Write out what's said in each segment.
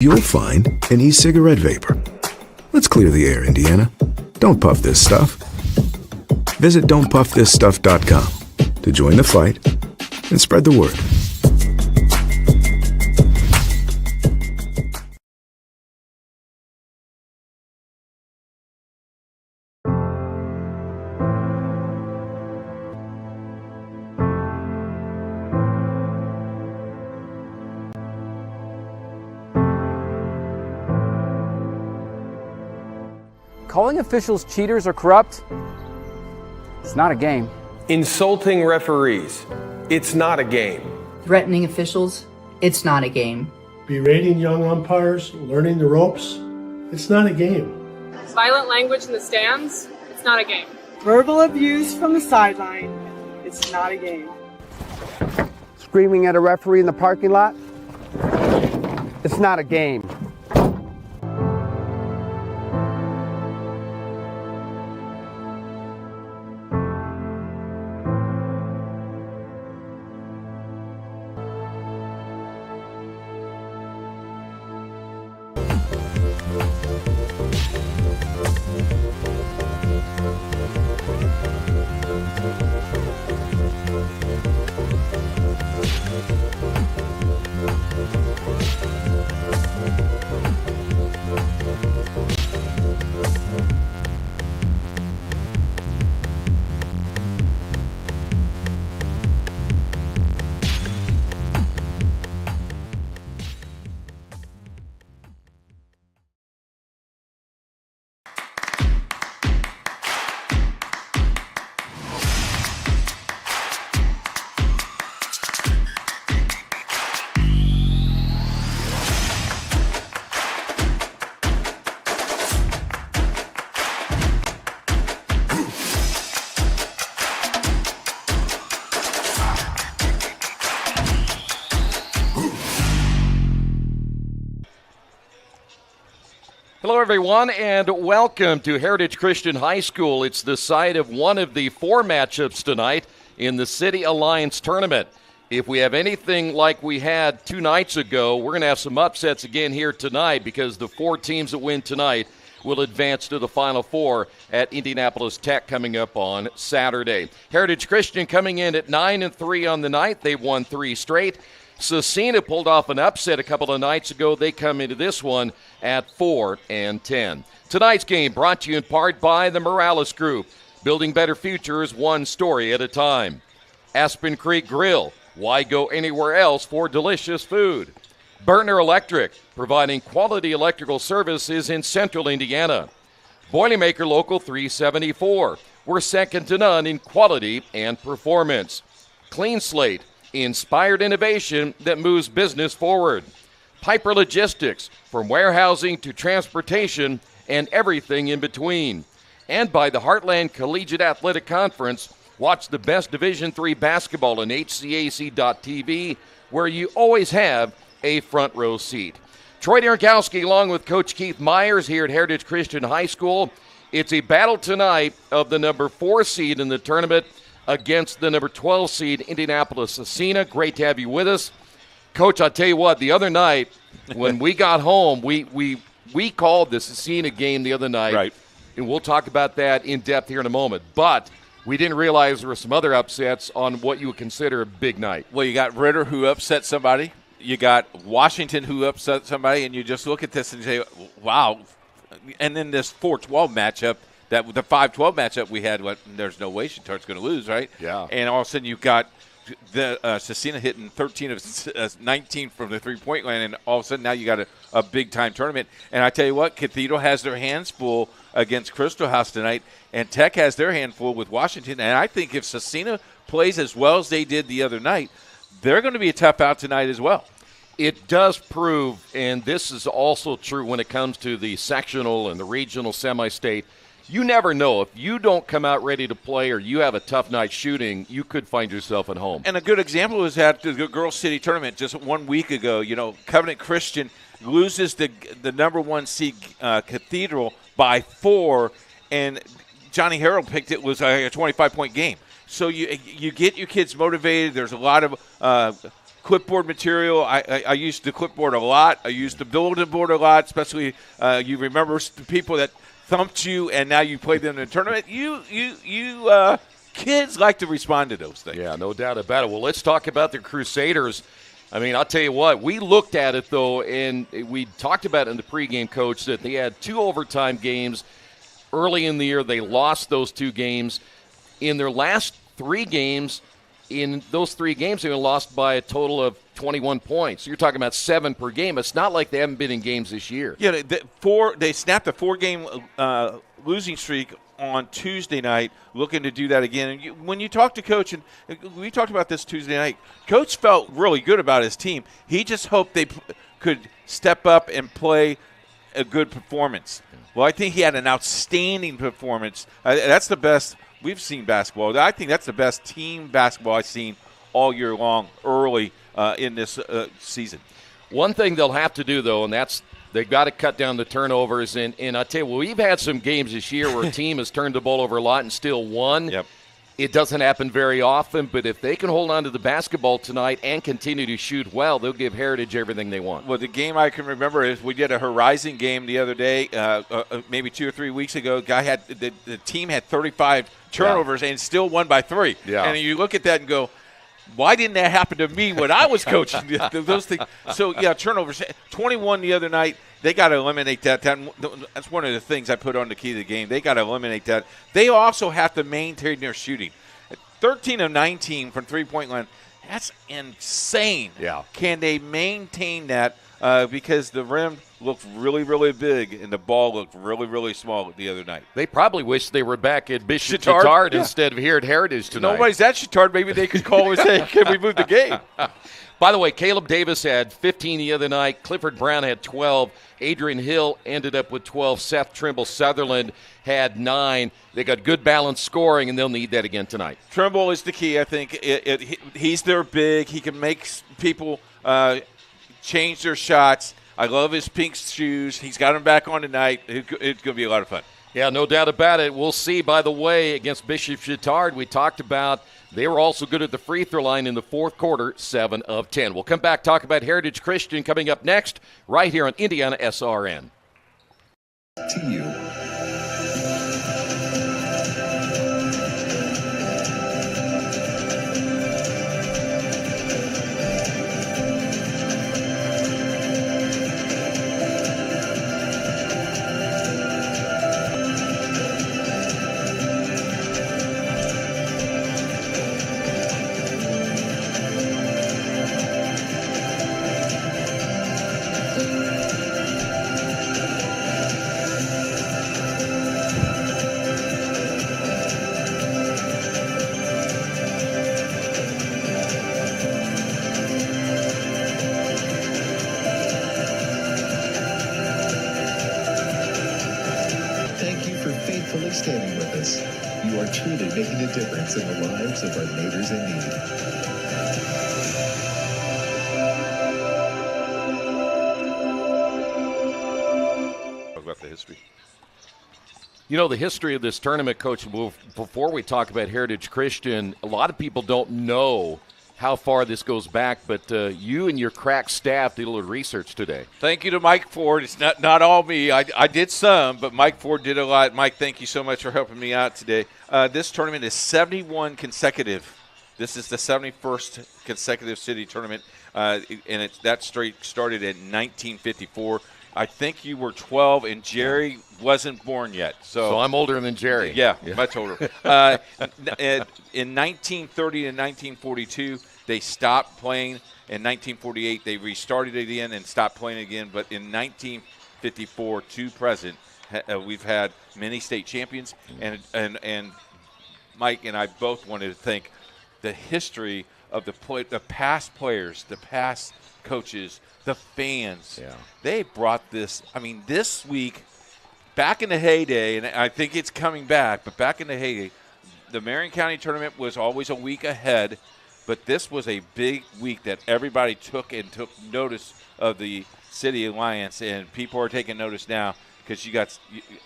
you'll find an e-cigarette vapor. Let's clear the air, Indiana. Don't puff this stuff. Visit don'tpuffthisstuff.com to join the fight and spread the word. Calling officials cheaters or corrupt, it's not a game. Insulting referees, it's not a game. Threatening officials, it's not a game. Berating young umpires, learning the ropes, it's not a game. Violent language in the stands, it's not a game. Verbal abuse from the sideline, it's not a game. Screaming at a referee in the parking lot, it's not a game. Hello, everyone, and welcome to Heritage Christian High School. It's the site of one of the 4 matchups tonight in the City Alliance Tournament. If we have anything like we had 2 nights ago, we're going to have some upsets again here tonight because the 4 teams that win tonight will advance to the Final Four at Indianapolis Tech coming up on Saturday. Heritage Christian coming in at 9-3 on the night. They've won 3 straight. Scecina pulled off an upset a couple of nights ago. They come into this one at 4-10. Tonight's game brought to you in part by the Morales Group, building better futures one story at a time. Aspen Creek Grill, why go anywhere else for delicious food? Burtner Electric, providing quality electrical services in central Indiana. Boilermaker Local 374, we're second to none in quality and performance. Clean Slate, inspired innovation that moves business forward. Piper Logistics, from warehousing to transportation and everything in between. And by the Heartland Collegiate Athletic Conference, watch the best Division III basketball on HCAC.tv, where you always have a front row seat. Troy Dernkowski along with Coach Keith Myers here at Heritage Christian High School. It's a battle tonight of the number 4 seed in the tournament against the number 12 seed, Indianapolis Scecina. Great to have you with us. Coach, I'll tell you what, the other night when we got home, we called the Scecina game the other night. Right. And we'll talk about that in depth here in a moment. But we didn't realize there were some other upsets on what you would consider a big night. Well, you got Ritter who upset somebody. You got Washington who upset somebody. And you just look at this and say, wow. And then this 4-12 matchup. That the 5-12 matchup we had, there's no way Chintart's going to lose, right? Yeah. And all of a sudden you've got the Scecina hitting 13 of 19 from the three-point line, and all of a sudden now you got a big-time tournament. And I tell you what, Cathedral has their hands full against Crystal House tonight, and Tech has their hand full with Washington. And I think if Scecina plays as well as they did the other night, they're going to be a tough out tonight as well. It does prove, and this is also true when it comes to the sectional and the regional semi-state, you never know. If you don't come out ready to play or you have a tough night shooting, you could find yourself at home. And a good example is at the Girls City Tournament just 1 week ago. You know, Covenant Christian loses the number 1 seed Cathedral by 4, and Johnny Harrell picked it was a 25-point game. So you get your kids motivated. There's a lot of clipboard material. I used the clipboard a lot. I used the bulletin board a lot, especially you remember the people that thumped you and now you played them in a tournament. Kids like to respond to those things. Yeah, no doubt about it. Well, let's talk about the Crusaders. I mean, I'll tell you what, we looked at it, though, and we talked about it in the pregame, Coach, that they had 2 overtime games. Early in the year, they lost those 2 games. In their last 3 games, in those 3 games, they were lost by a total of 21 points. You're talking about 7 per game. It's not like they haven't been in games this year. Yeah, they snapped a 4-game losing streak on Tuesday night, looking to do that again. And when you talk to Coach, and we talked about this Tuesday night, Coach felt really good about his team. He just hoped they could step up and play a good performance. Well, I think he had an outstanding performance. That's the best we've seen basketball. I think that's the best team basketball I've seen all year long early in this season. One thing they'll have to do, though, and that's they've got to cut down the turnovers. And I tell you, well, we've had some games this year where a team has turned the ball over a lot and still won. Yep. It doesn't happen very often, but if they can hold on to the basketball tonight and continue to shoot well, they'll give Heritage everything they want. Well, the game I can remember is we did a Horizon game the other day, maybe 2 or 3 weeks ago. The team had 35 turnovers and still won by 3. Yeah. And you look at that and go, why didn't that happen to me when I was coaching? Those things. So, yeah, turnovers. 21 the other night. They got to eliminate that. That's one of the things I put on the key to the game. They got to eliminate that. They also have to maintain their shooting. 13 of 19 from three-point line. That's insane. Yeah. Can they maintain that? Because the rim looked really, really big and the ball looked really, really small the other night. They probably wish they were back at Bishop Chatard instead of here at Heritage tonight. Nobody's at Chatard. Maybe they could call and say, can we move the game? By the way, Caleb Davis had 15 the other night. Clifford Brown had 12. Adrian Hill ended up with 12. Seth Trimble Sutherland had 9. They got good balanced scoring, and they'll need that again tonight. Trimble is the key, I think. He's their big. He can make people change their shots. I love his pink shoes. He's got them back on tonight. It's going to be a lot of fun. Yeah, no doubt about it. We'll see, by the way, against Bishop Chatard, we talked about they were also good at the free throw line in the fourth quarter, 7 of 10. We'll come back, talk about Heritage Christian coming up next, right here on IndianaSRN. To you. Standing with us. You are truly making a difference in the lives of our neighbors in need. Talk about the history. You know, the history of this tournament, Coach, before we talk about Heritage Christian, a lot of people don't know how far this goes back, but you and your crack staff did a little research today. Thank you to Mike Ford. It's not all me. I did some, but Mike Ford did a lot. Mike, thank you so much for helping me out today. This tournament is 71 consecutive. This is the 71st consecutive city tournament, and that streak started in 1954. I think you were 12, and Jerry wasn't born yet. So I'm older than Jerry. Yeah. Much older. In 1930 and 1942, they stopped playing. In 1948, they restarted it again and stopped playing again. But in 1954 to present, we've had many state champions. And Mike and I both wanted to thank the history of the past players, the past coaches, the fans. Yeah. They brought this. I mean, this week, back in the heyday, and I think it's coming back, but back in the heyday, the Marion County tournament was always a week ahead, but this was a big week that everybody took notice of the City Alliance, and people are taking notice now because you got,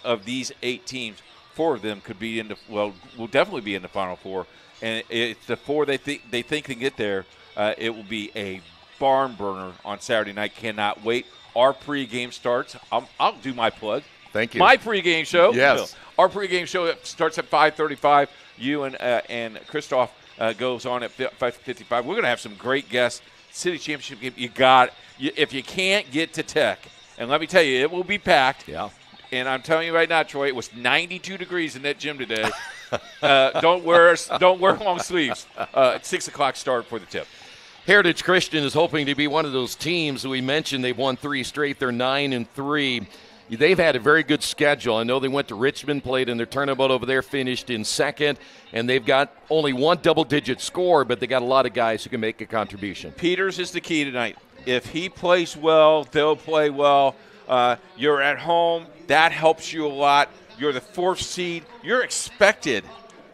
of these 8 teams, 4 of them could be in the, will definitely be in the Final Four, and it's the 4 they think can get there. It will be a barn burner on Saturday night. Cannot wait. Our pregame starts. I'll do my plug. Thank you. My pregame show. Yes. Our pregame show starts at 5:35. You and Christoph goes on at 5:55. We're going to have some great guests. City Championship game. If you can't get to Tech, and let me tell you, it will be packed. Yeah. And I'm telling you right now, Troy, it was 92 degrees in that gym today. Don't wear long sleeves. 6 o'clock start for the tip. Heritage Christian is hoping to be one of those teams we mentioned. They've won 3 straight. They're 9-3. They've had a very good schedule. I know they went to Richmond, played in their tournament over there, finished in second, and they've got only one double-digit score, but they got a lot of guys who can make a contribution. Peters is the key tonight. If he plays well, they'll play well. You're at home. That helps you a lot. You're the 4th seed. You're expected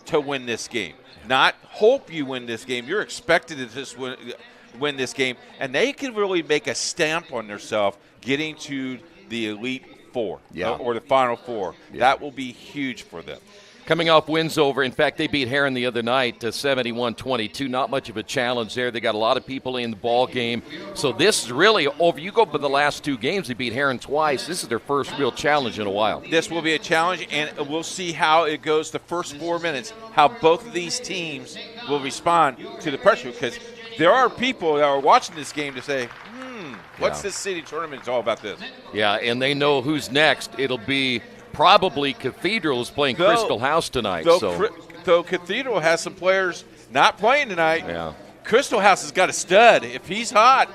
to win this game. Not hope you win this game. You're expected to just win this game. And they can really make a stamp on themselves getting to the Elite Four or the Final Four. Yeah. That will be huge for them. Coming off wins over, in fact, they beat Heron the other night 71-22. Not much of a challenge there. They got a lot of people in the ball game. So this is really over. You go by the last 2 games, they beat Heron twice. This is their first real challenge in a while. This will be a challenge, and we'll see how it goes the first 4 minutes, how both of these teams will respond to the pressure, because there are people that are watching this game to say, what's this city tournament all about this? Yeah, and they know who's next. It'll be probably Cathedral is playing Crystal House tonight. Though Cathedral has some players not playing tonight, yeah. Crystal House has got a stud. If he's hot,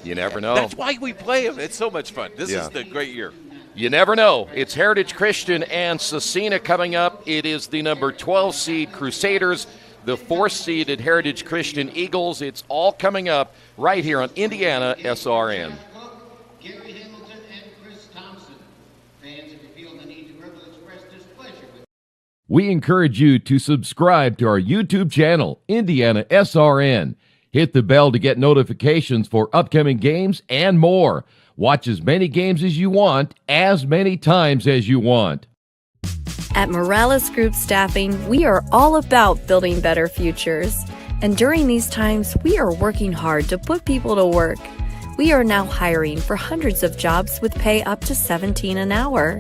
you never know. That's why we play him. It's so much fun. This is the great year. You never know. It's Heritage Christian and Scecina coming up. It is the number 12 seed Crusaders, the 4th seeded Heritage Christian Eagles. It's all coming up right here on IndianaSRN. We encourage you to subscribe to our YouTube channel, IndianaSRN. Hit the bell to get notifications for upcoming games and more. Watch as many games as you want, as many times as you want. At Morales Group Staffing, we are all about building better futures. And during these times, we are working hard to put people to work. We are now hiring for hundreds of jobs with pay up to $17 an hour.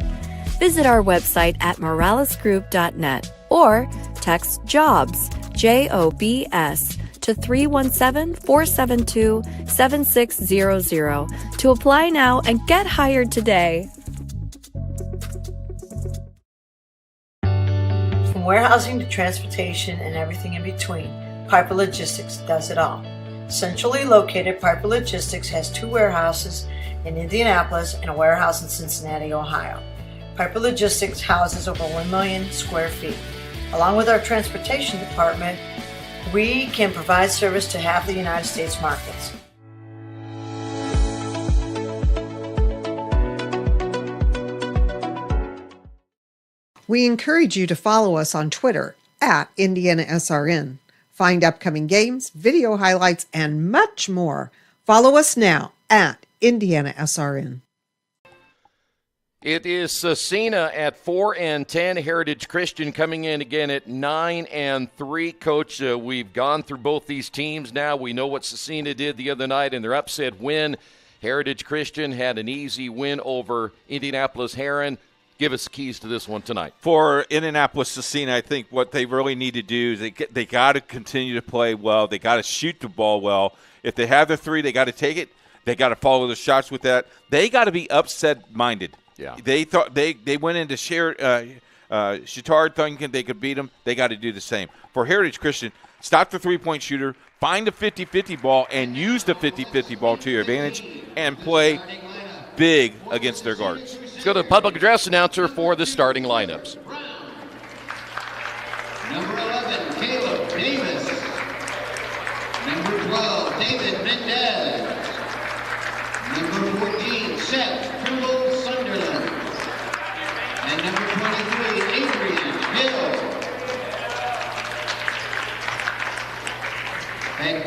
Visit our website at moralesgroup.net or text JOBS, JOBS, to 317-472-7600 to apply now and get hired today. From warehousing to transportation and everything in between, Piper Logistics does it all. Centrally located, Piper Logistics has 2 warehouses in Indianapolis and a warehouse in Cincinnati, Ohio. Piper Logistics houses over 1 million square feet. Along with our transportation department, we can provide service to half the United States markets. We encourage you to follow us on Twitter at IndianaSRN. Find upcoming games, video highlights, and much more. Follow us now at IndianaSRN. It is Scecina at 4-10. Heritage Christian coming in again at 9-3. Coach, we've gone through both these teams now. We know what Scecina did the other night in their upset win. Heritage Christian had an easy win over Indianapolis Heron. Give us the keys to this one tonight. For Indianapolis Scecina, I think what they really need to do is they got to continue to play well. They got to shoot the ball well. If they have the 3, they got to take it. They got to follow the shots with that. They got to be upset-minded. Yeah. They thought they went into Chittard thinking they could beat them. They got to do the same. For Heritage Christian, stop the three-point shooter, find the 50-50 ball, and use the 50-50 ball to your advantage and play big against their guards. Let's go to the public address announcer for the starting lineups. Number 11, Caleb Davis. Number 12, David Mendez. Number 14, Seth Sunderland. And number 23, Adrian Hill. Head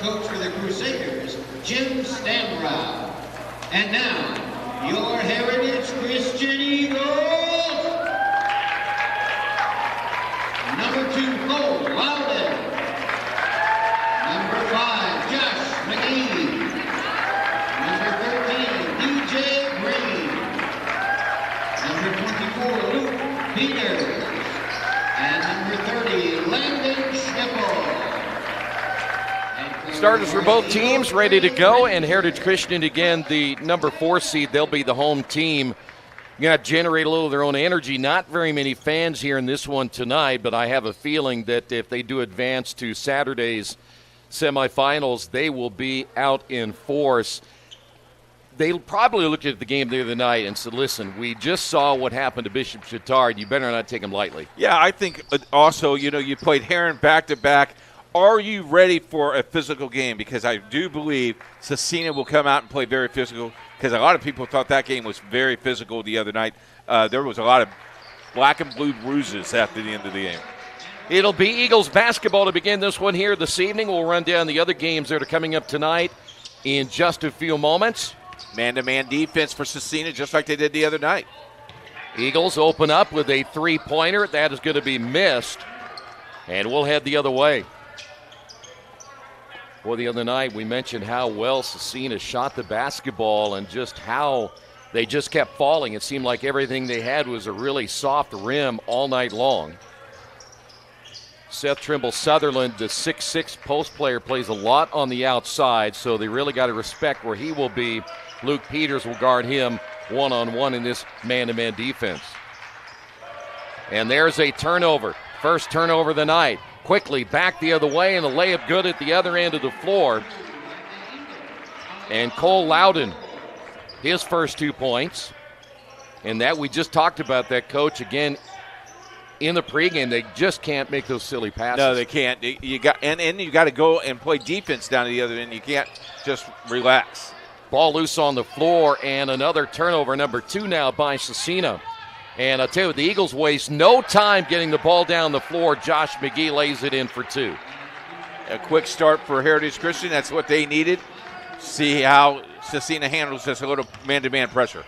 coach for the Crusaders, Jim Stamrow. And now, your Heritage Christian Eagles. Number 2, Cole Loudon. Number 5, John Starters for both teams ready to go, and Heritage Christian, again, the number 4 seed, they'll be the home team. Going to generate a little of their own energy. Not very many fans here in this one tonight, but I have a feeling that if they do advance to Saturday's semifinals, they will be out in force. They probably looked at the game the other night and said, listen, we just saw what happened to Bishop Chatard. You better not take them lightly. Yeah, I think also, you played Heron back-to-back. Are you ready for a physical game? Because I do believe Scecina will come out and play very physical, because a lot of people thought that game was very physical the other night. There was a lot of black and blue bruises after the end of the game. It'll be Eagles basketball to begin this one here this evening. We'll run down the other games that are coming up tonight in just a few moments. Man-to-man defense for Scecina, just like they did the other night. Eagles open up with a three-pointer. That is going to be missed, and we'll head the other way. Well, the other night we mentioned how well Scecina shot the basketball and just how they just kept falling. It seemed like everything they had was a really soft rim all night long. Seth Trimble Sutherland, the 6'6" post player, plays a lot on the outside, so they really got to respect where he will be. Luke Peters will guard him one-on-one in this man-to-man defense. And there's a turnover. First turnover of the night. Quickly back the other way, and the layup good at the other end of the floor. And Cole Loudon, his first 2 points. And that we just talked about that, Coach, again, in the pregame. They just can't make those silly passes. No, they can't. You got to go and play defense down to the other end. You can't just relax. Ball loose on the floor, and another turnover, number 2 now by Scecina. And I'll tell you, the Eagles waste no time getting the ball down the floor. Josh McGee lays it in for 2. A quick start for Heritage Christian. That's what they needed. See how Scecina handles this, a little man-to-man pressure.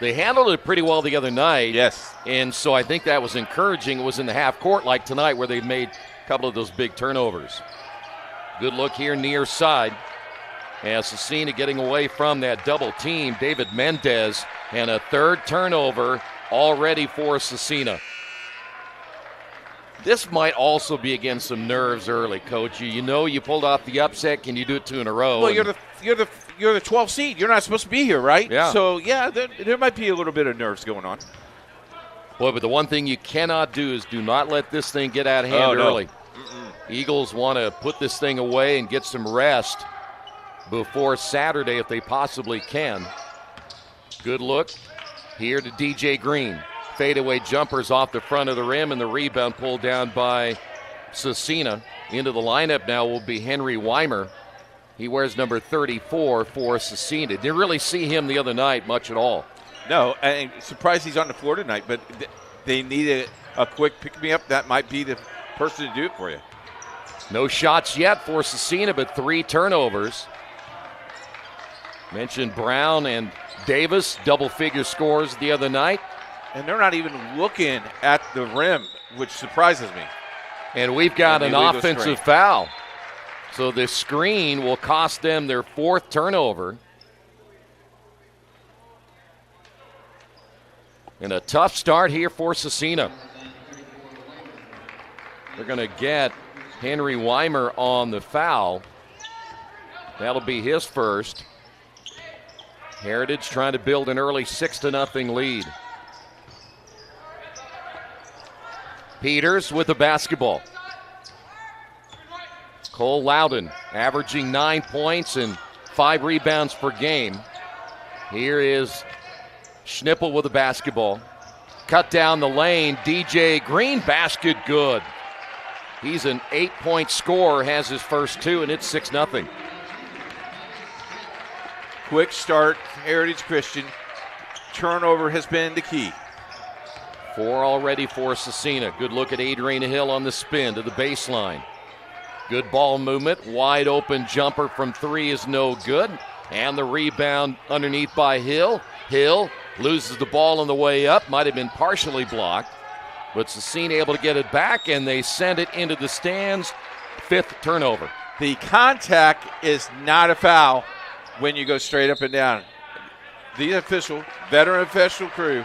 They handled it pretty well the other night. Yes. And so I think that was encouraging. It was in the half court like tonight where they made a couple of those big turnovers. Good look here near side. As Scecina getting away from that double team. David Mendez, and a third turnover already for Scecina. This might also be against some nerves early, Coach. You know you pulled off the upset. Can you do it 2 in a row? Well, you're the 12th seed. You're not supposed to be here, right? Yeah. So, yeah, there might be a little bit of nerves going on. Boy, but the one thing you cannot do is do not let this thing get out of hand early. Mm-mm. Eagles want to put this thing away and get some rest before Saturday if they possibly can. Good look here to DJ Green. Fadeaway jumpers off the front of the rim, and the rebound pulled down by Scecina. Into the lineup now will be Henry Weimer. He wears number 34 for Scecina. Didn't really see him the other night much at all. No, and surprised he's on the floor tonight, but they need a quick pick-me-up. That might be the person to do it for you. No shots yet for Scecina, but 3 turnovers. Mentioned Brown and Davis, double-figure scores the other night. And they're not even looking at the rim, which surprises me. And we've got an offensive foul. So this screen will cost them their 4th turnover. And a tough start here for Scecina. They're going to get Henry Weimer on the foul. That'll be his first. Heritage trying to build an early 6-0 lead. Peters with the basketball. Cole Loudon averaging 9 points and 5 rebounds per game. Here is Schnippel with the basketball. Cut down the lane. DJ Green, basket good. He's an 8-point scorer, has his first 2, and it's 6-0. Quick start, Heritage Christian. Turnover has been the key. 4 already for Scecina. Good look at Adrian Hill on the spin to the baseline. Good ball movement. Wide open jumper from 3 is no good. And the rebound underneath by Hill. Hill loses the ball on the way up. Might have been partially blocked. But Scecina able to get it back, and they send it into the stands. 5th turnover. The contact is not a foul when you go straight up and down. The veteran official crew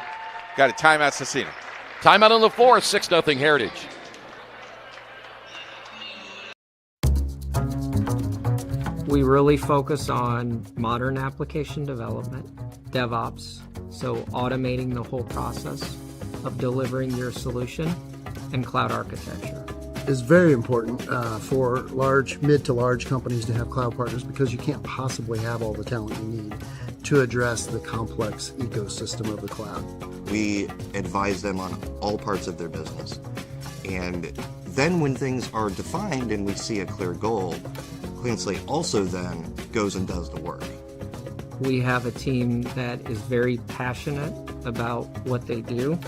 got a timeout, Scecina. Timeout on the floor, 6-0 Heritage. We really focus on modern application development, DevOps, so automating the whole process of delivering your solution, and cloud architecture. It's very important for mid to large companies to have cloud partners because you can't possibly have all the talent you need to address the complex ecosystem of the cloud. We advise them on all parts of their business. And then when things are defined and we see a clear goal, Clean Slate also then goes and does the work. We have a team that is very passionate about what they do.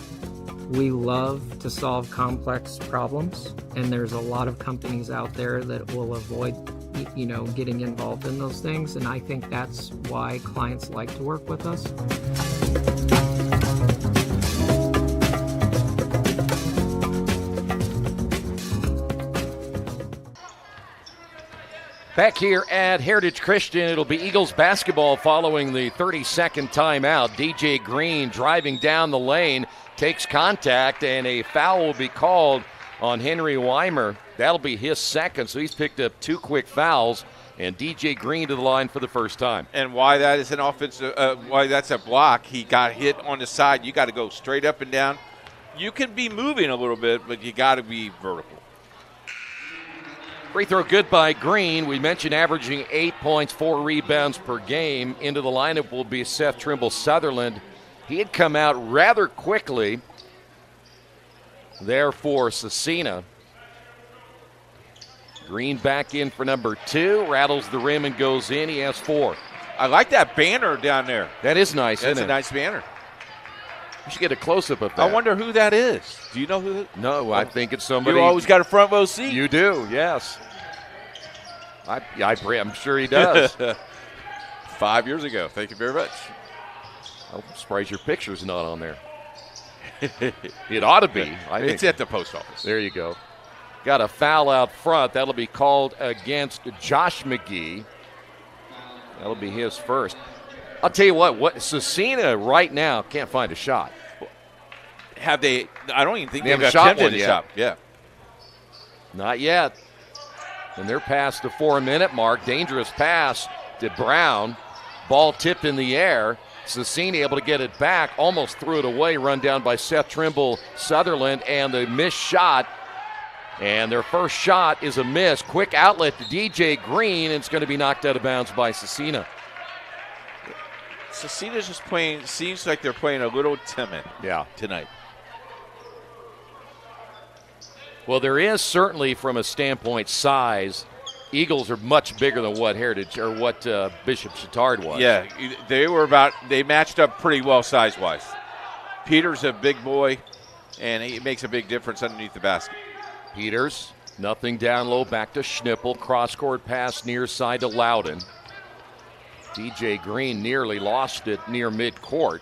We love to solve complex problems, and there's a lot of companies out there that will avoid, getting involved in those things, and I think that's why clients like to work with us. Back here at Heritage Christian, it'll be Eagles basketball following the 30-second timeout. DJ Green driving down the lane, takes contact, and a foul will be called on Henry Weimer. That'll be his second, so he's picked up 2 quick fouls, and DJ Green to the line for the first time. And why that is an offensive, why that's a block, he got hit on the side. You got to go straight up and down. You can be moving a little bit, but you got to be vertical. Free throw good by Green. We mentioned averaging 8 points, 4 rebounds per game. Into the lineup will be Seth Trimble Sutherland. He had come out rather quickly there for Scecina. Green back in for number 2, rattles the rim and goes in. He has 4. I like that banner down there. That is nice, That's isn't a it? nice banner. You should get a close-up of that. I wonder who that is. Do you know who that is? No, I think it's somebody. You always got a front row seat. You do, yes. I'm sure he does. 5 years ago. Thank you very much. I'm surprised your picture's not on there. It ought to be. It's at the post office. There you go. Got a foul out front. That'll be called against Josh McGee. That'll be his first. I'll tell you what Scecina right now can't find a shot. Have they? I don't even think they they've haven't shot attempted one a yet. shot. Yeah. Not yet. And they're past the 4-minute mark. Dangerous pass to Brown. Ball tipped in the air. Scecina able to get it back. Almost threw it away. Run down by Seth Trimble Sutherland. And the missed shot. And their first shot is a miss. Quick outlet to DJ Green. And it's going to be knocked out of bounds by Scecina. Scecina's just playing, seems like they're playing a little timid tonight. Well, there is certainly, from a standpoint, size. Eagles are much bigger than what Heritage or what Bishop Chatard was. Yeah, they matched up pretty well size-wise. Peters a big boy, and he makes a big difference underneath the basket. Peters, nothing down low, back to Schnippel. Cross-court pass near side to Loudon. DJ Green nearly lost it near midcourt.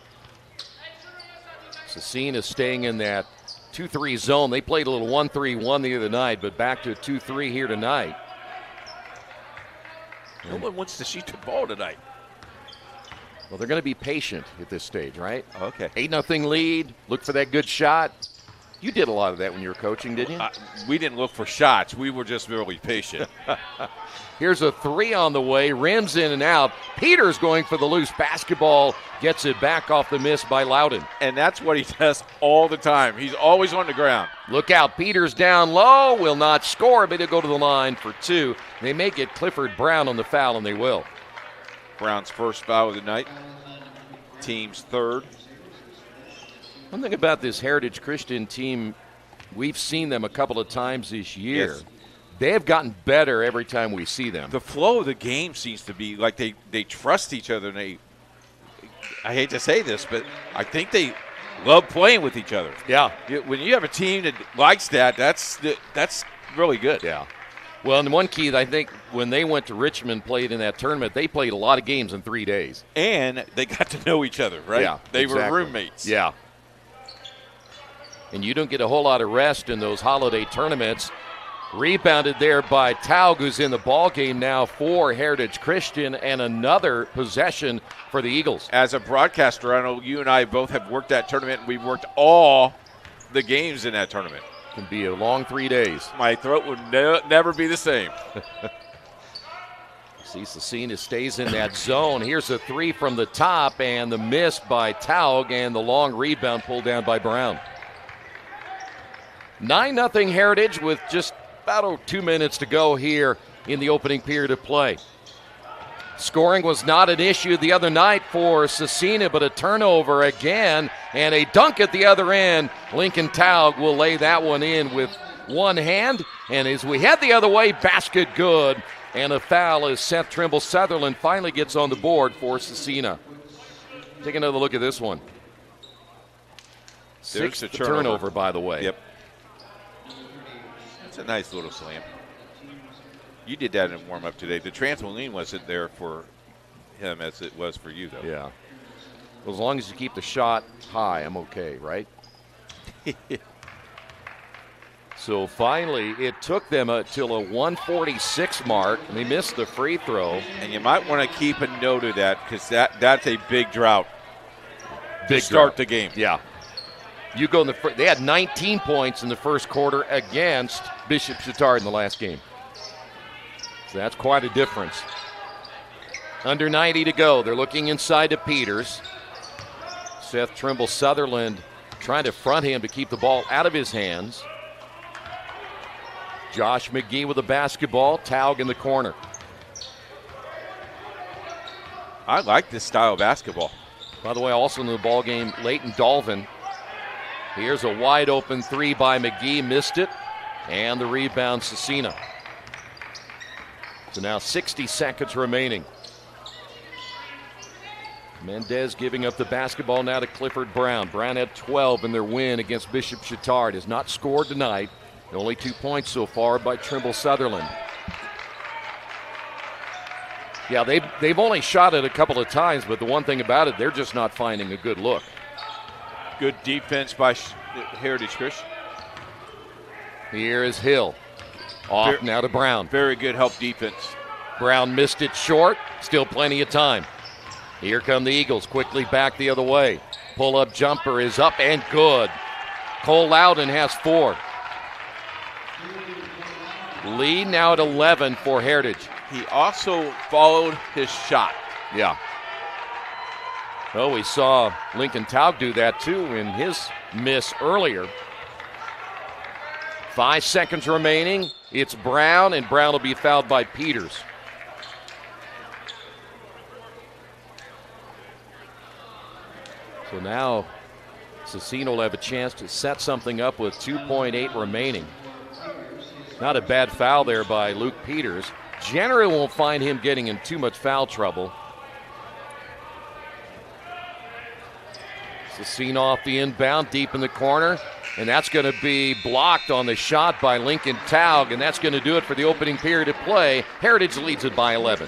Scecina staying in that 2-3 zone. They played a little 1-3-1 the other night, but back to a 2-3 here tonight. No one wants to shoot the ball tonight. Well, they're going to be patient at this stage, right? Okay. 8-0 lead. Look for that good shot. You did a lot of that when you were coaching, didn't you? We didn't look for shots. We were just really patient. Here's a 3 on the way. Rims in and out. Peters going for the loose basketball. Gets it back off the miss by Loudon. And that's what he does all the time. He's always on the ground. Look out. Peters down low. Will not score, but he'll go to the line for 2. They may get Clifford Brown on the foul, and they will. Brown's first foul of the night. Team's third. One thing about this Heritage Christian team, we've seen them a couple of times this year. Yes. They have gotten better every time we see them. The flow of the game seems to be like they trust each other. And I hate to say this, but I think they love playing with each other. Yeah. When you have a team that likes that, that's really good. Yeah. Well, and one key, I think, when they went to Richmond, played in that tournament, they played a lot of games in 3 days. And they got to know each other, right? Yeah, They exactly. were roommates. Yeah. And you don't get a whole lot of rest in those holiday tournaments. Rebounded there by Taug, who's in the ball game now for Heritage Christian, and another possession for the Eagles. As a broadcaster, I know you and I both have worked that tournament, and we've worked all the games in that tournament. Can be a long 3 days. My throat would never be the same. See, Scecina stays in that zone. Here's a three from the top, and the miss by Taug, and the long rebound pulled down by Brown. 9-0 Heritage with just about 2 minutes to go here in the opening period of play. Scoring was not an issue the other night for Scecina, but a turnover again and a dunk at the other end. Lincoln Taug will lay that one in with one hand, and as we head the other way, basket good. And a foul as Seth Trimble Sutherland finally gets on the board for Scecina. Take another look at this one. There's Sixth turnover, by the way. Yep. That's a nice little slam. You did that in warm-up today. The trampoline wasn't there for him as it was for you, though. Yeah. Well, as long as you keep the shot high, I'm okay, right? So finally, it took them till a 146 mark, and they missed the free throw. And you might want to keep a note of that because that's a big drought Big to start drought. the game. Yeah. You go in they had 19 points in the first quarter against Bishop Chatard in the last game. So that's quite a difference. Under 90 to go. They're looking inside to Peters. Seth Trimble Sutherland trying to front him to keep the ball out of his hands. Josh McGee with the basketball. Taug in the corner. I like this style of basketball. By the way, also in the ball game, Leighton Dolvin. Here's a wide open three by McGee. Missed it. And the rebound, Scecina. So now 60 seconds remaining. Mendez giving up the basketball now to Clifford Brown. Brown had 12 in their win against Bishop Chatard. Has not scored tonight. Only 2 points so far by Trimble Sutherland. Yeah, they've only shot it a couple of times, but the one thing about it, they're just not finding a good look. Good defense by Heritage Christian. Here is Hill. Off now to Brown. Very good help defense. Brown missed it short. Still plenty of time. Here come the Eagles. Quickly back the other way. Pull-up jumper is up and good. Cole Loudon has 4. Lead now at 11 for Heritage. He also followed his shot. Yeah. Well, we saw Lincoln Taug do that too in his miss earlier. 5 seconds remaining. It's Brown, and Brown will be fouled by Peters. So now Scecina will have a chance to set something up with 2.8 remaining. Not a bad foul there by Luke Peters. Generally won't find him getting in too much foul trouble. Scecina off the inbound, deep in the corner, and that's going to be blocked on the shot by Lincoln Taug, and that's going to do it for the opening period of play. Heritage leads it by 11.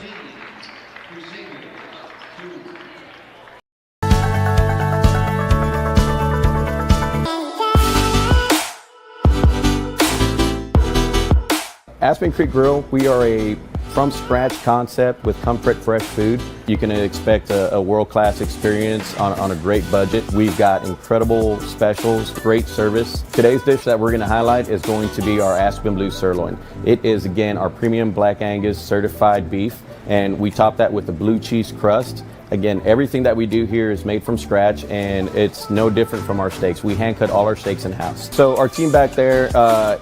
Aspen Creek Grill, we are a from-scratch concept with comfort, fresh food. You can expect a world-class experience on a great budget. We've got incredible specials, great service. Today's dish that we're going to highlight is going to be our Aspen Blue Sirloin. It is, again, our premium Black Angus certified beef, and we top that with a blue cheese crust. Again, everything that we do here is made from scratch, and it's no different from our steaks. We hand cut all our steaks in-house. So our team back there,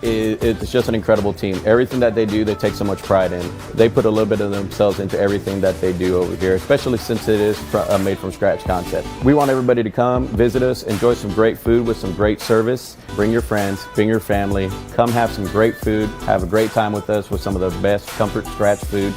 it's just an incredible team. Everything that they do, they take so much pride in. They put a little bit of themselves into everything that they do over here, especially since it is a made from scratch concept. We want everybody to come, visit us, enjoy some great food with some great service. Bring your friends, bring your family, come have some great food, have a great time with us with some of the best comfort scratch food.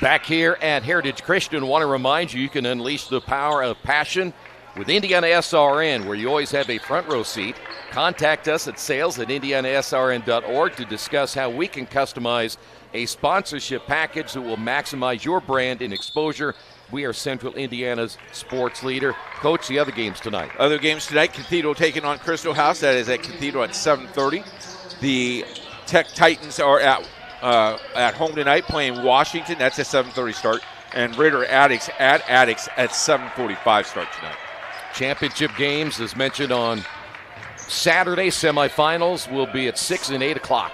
Back here at Heritage Christian, want to remind you can unleash the power of passion with IndianaSRN, where you always have a front row seat. Contact us at sales@IndianaSRN.org to discuss how we can customize a sponsorship package that will maximize your brand and exposure. We are Central Indiana's sports leader. Coach, the other games tonight. Other games tonight, Cathedral taking on Crystal House. That is at Cathedral at 7:30. The Tech Titans are at home tonight playing Washington. That's a 7:30 start. And Ritter Addicts at 7:45 start tonight. Championship games, as mentioned on Saturday semifinals will be at 6 and 8 o'clock.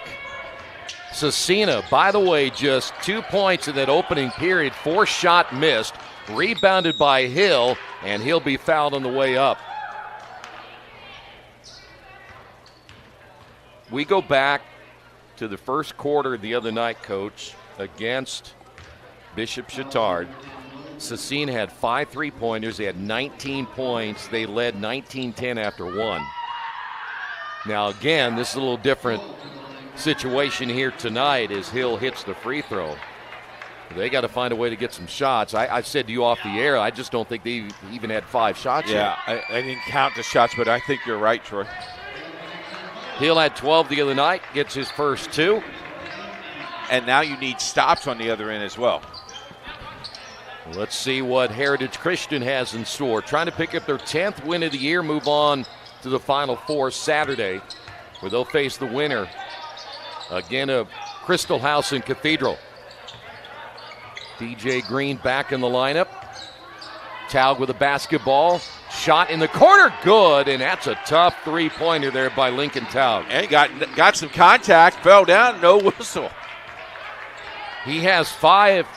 Scecina, by the way, just 2 points in that opening period. 4-shot missed. Rebounded by Hill, and he'll be fouled on the way up. We go back to the first quarter the other night, Coach, against Bishop Chatard. Scecina had 5 3-pointers. They had 19 points. They led 19-10 after 1. Now, again, this is a little different situation here tonight as Hill hits the free throw. They got to find a way to get some shots. I said to you off the air, I just don't think they even had 5 shots yet. Yeah, I didn't count the shots, but I think you're right, Troy. Hill had 12 the other night, gets his first 2. And now you need stops on the other end as well. Let's see what Heritage Christian has in store. Trying to pick up their 10th win of the year, move on to the Final Four Saturday, where they'll face the winner again of Crystal House and Cathedral. DJ Green back in the lineup. Taug with a basketball. Shot in the corner, good, and that's a tough 3-pointer there by Lincoln Taug. And he got some contact, fell down, no whistle. He has 5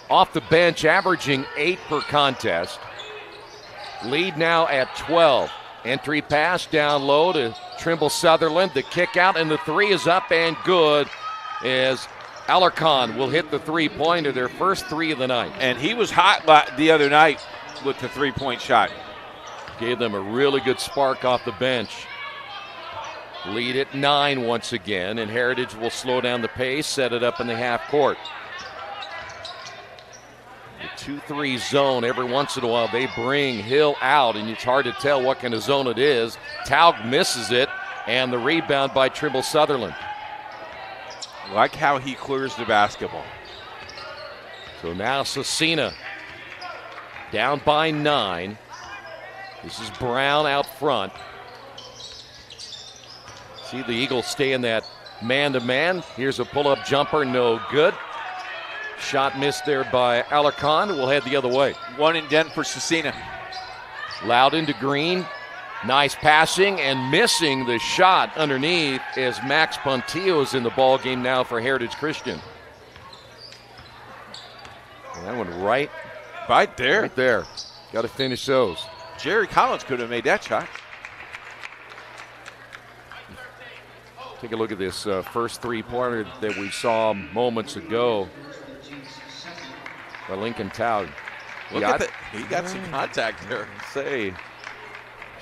off the bench, averaging 8 per contest. Lead now at 12. Entry pass down low to Trimble Sutherland. The kick out, and the 3 is up and good as Alarcon will hit the 3-pointer, their first 3 of the night. And he was hot the other night with the 3-point shot. Gave them a really good spark off the bench. Lead at 9 once again, and Heritage will slow down the pace, set it up in the half court. The 2-3 zone, every once in a while they bring Hill out, and it's hard to tell what kind of zone it is. Taug misses it, and the rebound by Trimble Sutherland. Like how he clears the basketball. So now Scecina down by 9. This is Brown out front. See the Eagles stay in that man-to-man. Here's a pull-up jumper, no good. Shot missed there by Alarcon. We'll head the other way. 1 and 10 for Scecina. Loudon to Green. Nice passing and missing the shot underneath as Max Pontillo is in the ball game now for Heritage Christian. And that one right there. Right there. Got to finish those. Jerry Collins could have made that shot. Take a look at this first 3-pointer that we saw moments ago by Lincoln Taug. Look at that. He got some contact there. Say,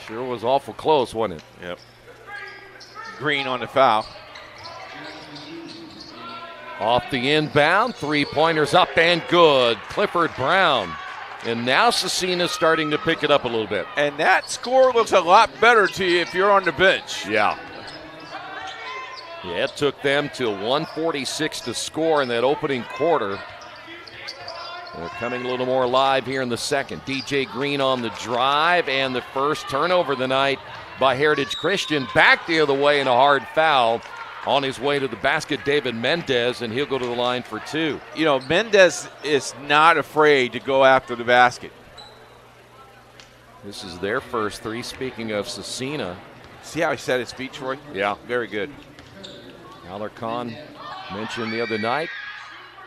sure was awful close, wasn't it? Yep. Green on the foul. Off the inbound, 3-pointers up and good. Clifford Brown. And now Scecina's starting to pick it up a little bit. And that score looks a lot better to you if you're on the bench. Yeah. Yeah, it took them till 1:46 to score in that opening quarter. They're coming a little more alive here in the second. DJ Green on the drive, and the first turnover of the night by Heritage Christian. Back the other way and a hard foul. On his way to the basket, David Mendez, and he'll go to the line for 2. You know, Mendez is not afraid to go after the basket. This is their first 3. Speaking of Scecina. See how he set his feet, Troy? Yeah. Very good. Alarcon mentioned the other night.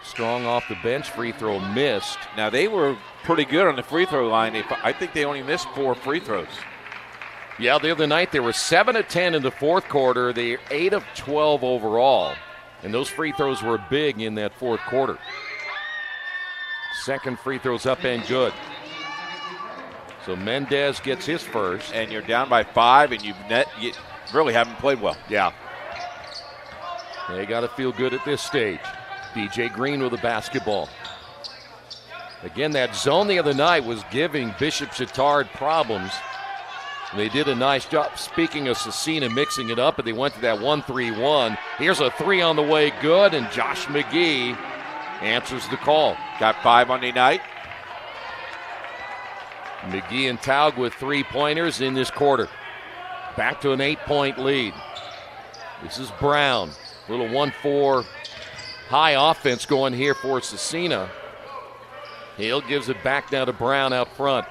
Strong off the bench, free throw missed. Now, they were pretty good on the free throw line. I think they only missed 4 free throws. Yeah, the other night they were 7 of 10 in the fourth quarter. They were 8 of 12 overall. And those free throws were big in that fourth quarter. Second free throw's up and good. So Mendez gets his first. And you're down by 5, and you really haven't played well. Yeah. They got to feel good at this stage. DJ Green with the basketball. Again, that zone the other night was giving Bishop Chatard problems. They did a nice job, speaking of Scecina, mixing it up, and they went to that 1-3-1. Here's a 3 on the way, good, and Josh McGee answers the call. Got 5 Monday night. McGee and Taug with 3-pointers in this quarter. Back to an 8-point lead. This is Brown. Little 1-4 high offense going here for Scecina. Hale gives it back now to Brown out front.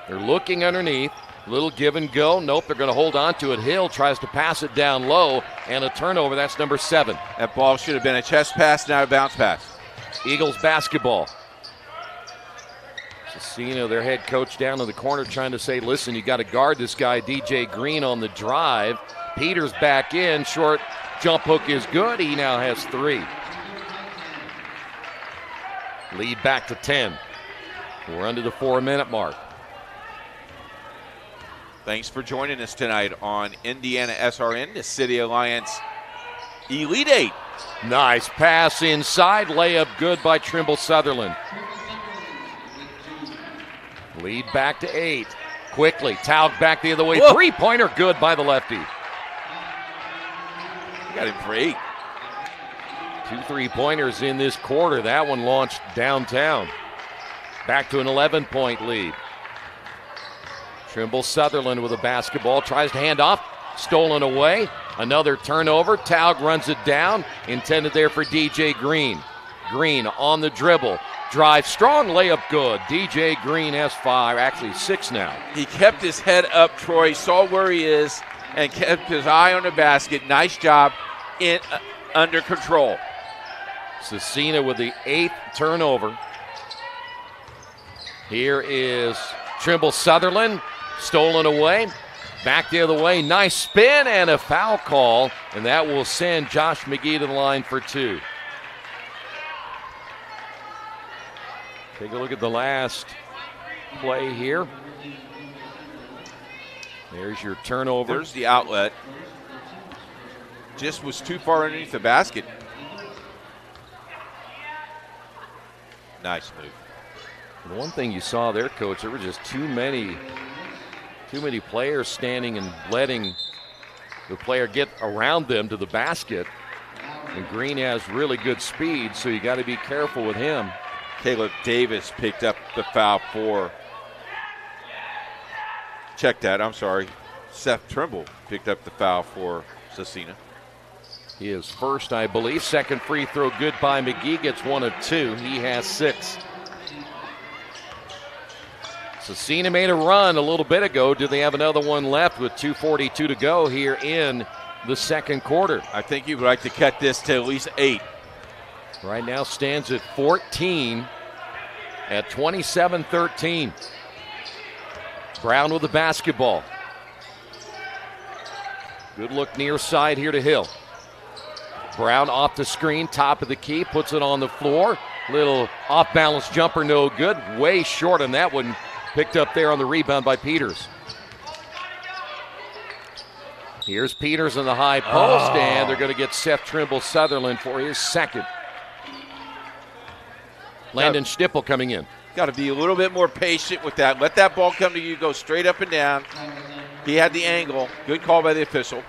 They're looking underneath. Little give and go. Nope, they're going to hold on to it. Hill tries to pass it down low, and a turnover. That's number 7. That ball should have been a chest pass, not a bounce pass. Eagles basketball. Scecina, their head coach, down in the corner trying to say, listen, you got to guard this guy, DJ Green, on the drive. Peters back in. Short jump hook is good. He now has 3. Lead back to 10. We're under the 4-minute mark. Thanks for joining us tonight on Indiana SRN, the City Alliance Elite 8. Nice pass inside. Layup good by Trimble Sutherland. Lead back to 8. Quickly, Taug back the other way. Whoa. 3-pointer good by the lefty. You got him for 8. 2 3-pointers in this quarter. That one launched downtown. Back to an 11-point lead. Trimble Sutherland with a basketball. Tries to hand off. Stolen away. Another turnover. Taug runs it down. Intended there for DJ Green. Green on the dribble. Drive strong, layup good. DJ Green has 5, actually 6 now. He kept his head up, Troy, saw where he is, and kept his eye on the basket. Nice job under control. Scecina with the 8th turnover. Here is Trimble Sutherland. Stolen away. Back the other way. Nice spin and a foul call, and that will send Josh McGee to the line for 2. Take a look at the last play here. There's your turnover. There's the outlet. Just was too far underneath the basket. Nice move. The one thing you saw there, Coach, there were just too many players standing and letting the player get around them to the basket. And Green has really good speed, so you got to be careful with him. Caleb Davis picked up the foul for. Check that, I'm sorry. Seth Trimble picked up the foul for Scecina. His first, I believe. Second free throw good by McGee. Gets 1 of 2. He has 6. Scecina made a run a little bit ago. Do they have another one left with 2:42 to go here in the second quarter? I think you would like to cut this to at least 8. Right now stands at 14 at 27-13. Brown with the basketball. Good look near side here to Hill. Brown off the screen, top of the key, puts it on the floor. Little off-balance jumper, no good. Way short on that one. Picked up there on the rebound by Peters. Here's Peters in the high post, and they're going to get Seth Trimble Sutherland for his second. Landon Schnippel coming in. Got to be a little bit more patient with that. Let that ball come to you, go straight up and down. He had the angle. Good call by the official.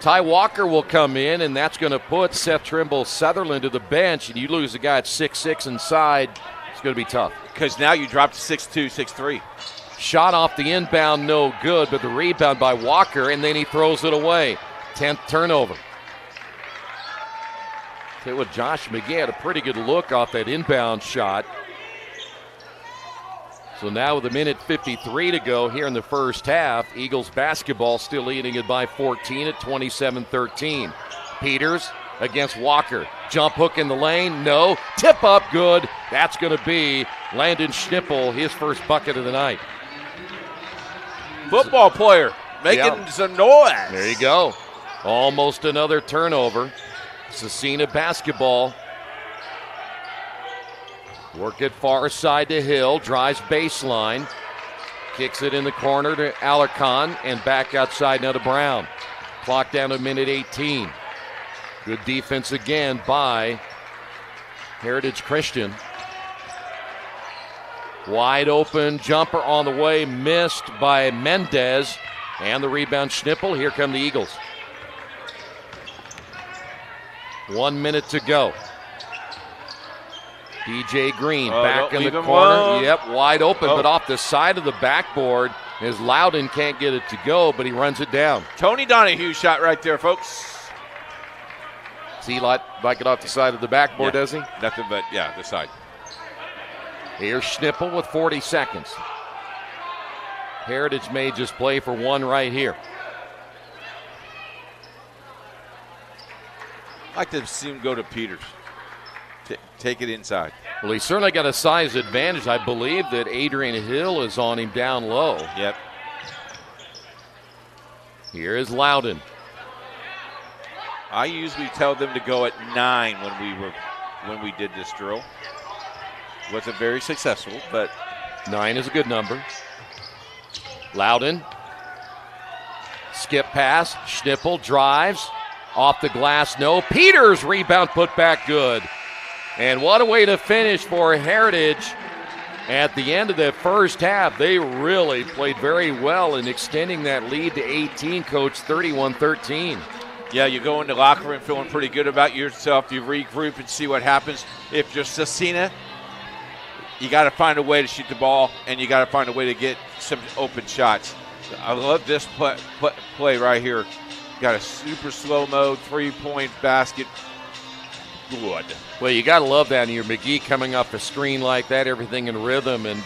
Ty Walker will come in, and that's going to put Seth Trimble Sutherland to the bench, and you lose a guy at 6'6" inside. It's going to be tough. Because now you dropped to 6'2", 6'3". Shot off the inbound, no good, but the rebound by Walker, and then he throws it away. 10th turnover. Tell you what, Josh McGee had a pretty good look off that inbound shot. So now with 1:53 to go here in the first half, Eagles basketball still leading it by 14 at 27-13. Peters against Walker. Jump hook in the lane, no. Tip up, good. That's going to be Landon Schnippel, his first bucket of the night. Football player making some noise. There you go. Almost another turnover. Scecina basketball. Work it far side to Hill. Drives baseline. Kicks it in the corner to Alarcon and back outside now to Brown. Clock down to 1:18. Good defense again by Heritage Christian. Wide open jumper on the way, missed by Mendez. And the rebound, Schnippel. Here come the Eagles. 1 minute to go. DJ Green back in the corner. Alone. Yep, wide open, but off the side of the backboard. As Loudon can't get it to go, but he runs it down. Tony Donahue shot right there, folks. See, he like it off the side of the backboard, does he? Nothing but, the side. Here's Schnippel with 40 seconds. Heritage may just play for one right here. I'd like to see him go to Peters. Take it inside. Well, he certainly got a size advantage. I believe that Adrian Hill is on him down low. Yep. Here is Loudon. I usually tell them to go at 9 when we did this drill. Wasn't very successful, but 9 is a good number. Loudon. Skip pass. Schnippel drives. Off the glass, no. Peters rebound put back good. And what a way to finish for Heritage. At the end of the first half, they really played very well in extending that lead to 18, Coach, 31-13. Yeah, you go in the locker room feeling pretty good about yourself. You regroup and see what happens. If you're Scecina, you got to find a way to shoot the ball, and you got to find a way to get some open shots. I love this play right here. Got a super slow-mo three-point basket. Good. Well, you got to love that. And your McGee coming off a screen like that, everything in rhythm. And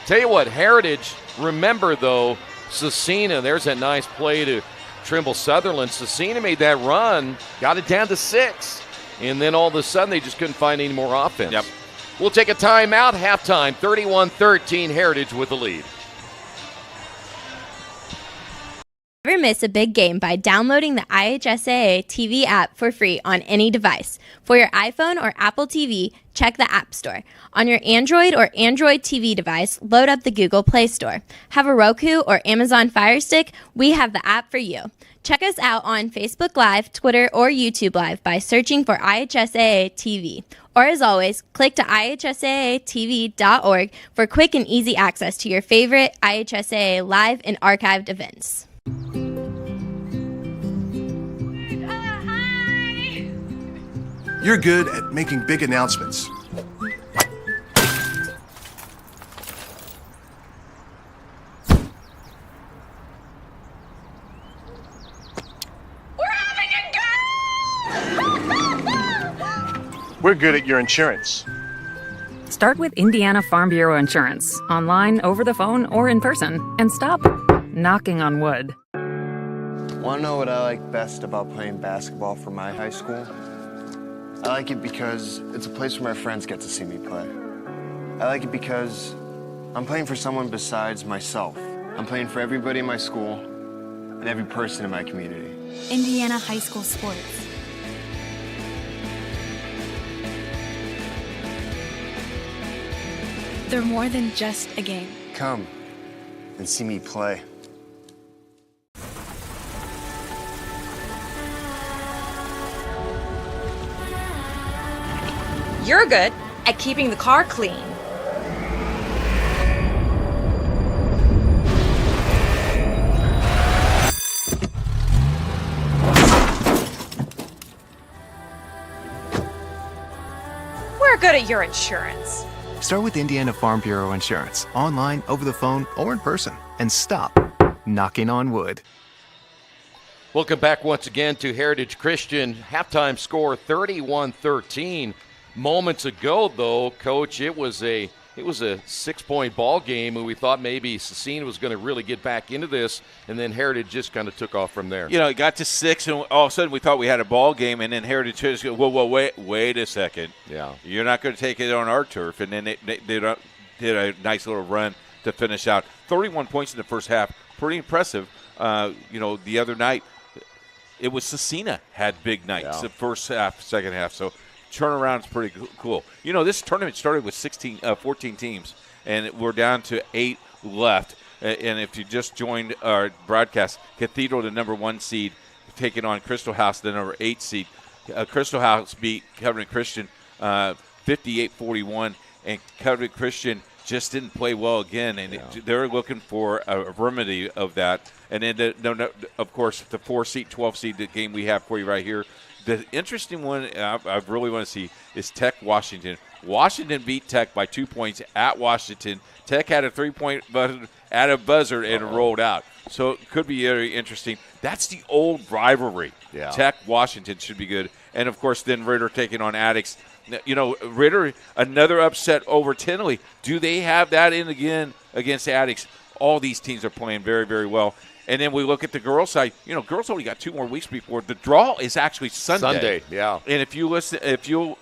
tell you what, Heritage, remember, though, Scecina, there's that nice play to Trimble Sutherland. Scecina made that run, got it down to 6. And then all of a sudden, they just couldn't find any more offense. Yep. We'll take a timeout. Halftime, 31-13, Heritage with the lead. Never miss a big game by downloading the IHSAA TV app for free on any device. For your iPhone or Apple TV, check the App Store. On your Android or Android TV device, load up the Google Play Store. Have a Roku or Amazon Fire Stick? We have the app for you. Check us out on Facebook Live, Twitter, or YouTube Live by searching for IHSAA TV. Or as always, click to IHSAATV.org for quick and easy access to your favorite IHSAA live and archived events. You're good at making big announcements. We're good at your insurance. Start with Indiana Farm Bureau Insurance, online, over the phone, or in person, and stop knocking on wood. Want to know what I like best about playing basketball for my high school? I like it because it's a place where my friends get to see me play. I like it because I'm playing for someone besides myself. I'm playing for everybody in my school and every person in my community. Indiana high school sports. They're more than just a game. Come and see me play. You're good at keeping the car clean. We're good at your insurance. Start with Indiana Farm Bureau Insurance, online, over the phone, or in person, and stop knocking on wood. Welcome back once again to Heritage Christian. Halftime score 31-13. Moments ago, though, Coach, it was a 6-point ball game, and we thought maybe Scecina was going to really get back into this, and then Heritage just kind of took off from there. You know, it got to 6, and all of a sudden we thought we had a ball game, and then Heritage just go, whoa, wait a second. Yeah. You're not going to take it on our turf. And then they did a nice little run to finish out. 31 points in the first half, pretty impressive. The other night, it was Scecina had big nights, the first half, second half, so turnaround's pretty cool. You know, this tournament started with 14 teams, and we're down to 8 left. And if you just joined our broadcast, Cathedral, the number 1 seed, taking on Crystal House, the number 8 seed. Crystal House beat Covenant Christian 58-41, and Covenant Christian just didn't play well again, and they're looking for a remedy of that. And then, of course, the 4 seed, 12 seed, the game we have for you right here. The interesting one I really want to see is Tech Washington. Washington beat Tech by 2 points at Washington. Tech had a 3-point at a buzzer and rolled out. So it could be very interesting. That's the old rivalry. Yeah. Tech Washington should be good. And, of course, then Ritter taking on Addicts. You know, Ritter, another upset over Tenley. Do they have that in again against Addicts? all these teams are playing very, very well. And then we look at the girls' side. Girls only got 2 more weeks before the draw is actually Sunday. Sunday, yeah. And if you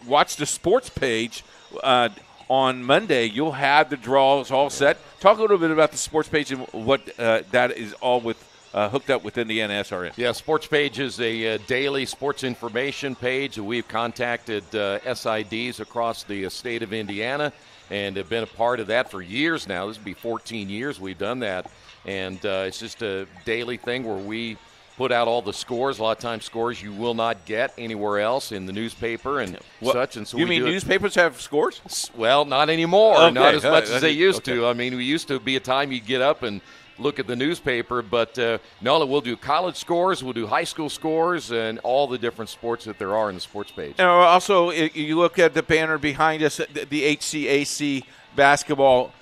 watch the sports page on Monday, you'll have the draws all set. Talk a little bit about the sports page and what that is all with hooked up with IndianaSRN. Yeah, sports page is a daily sports information page. We've contacted SIDs across the state of Indiana and have been a part of that for years now. This will be 14 years we've done that. And it's just a daily thing where we put out all the scores. A lot of times scores you will not get anywhere else in the newspaper and such. And so you mean newspapers have scores? Well, not anymore. Okay. Not as much as they used to. I mean, we used to be a time you'd get up and look at the newspaper. But no, we'll do college scores, we'll do high school scores, and all the different sports that there are in the sports page. And also, you look at the banner behind us, the HCAC basketball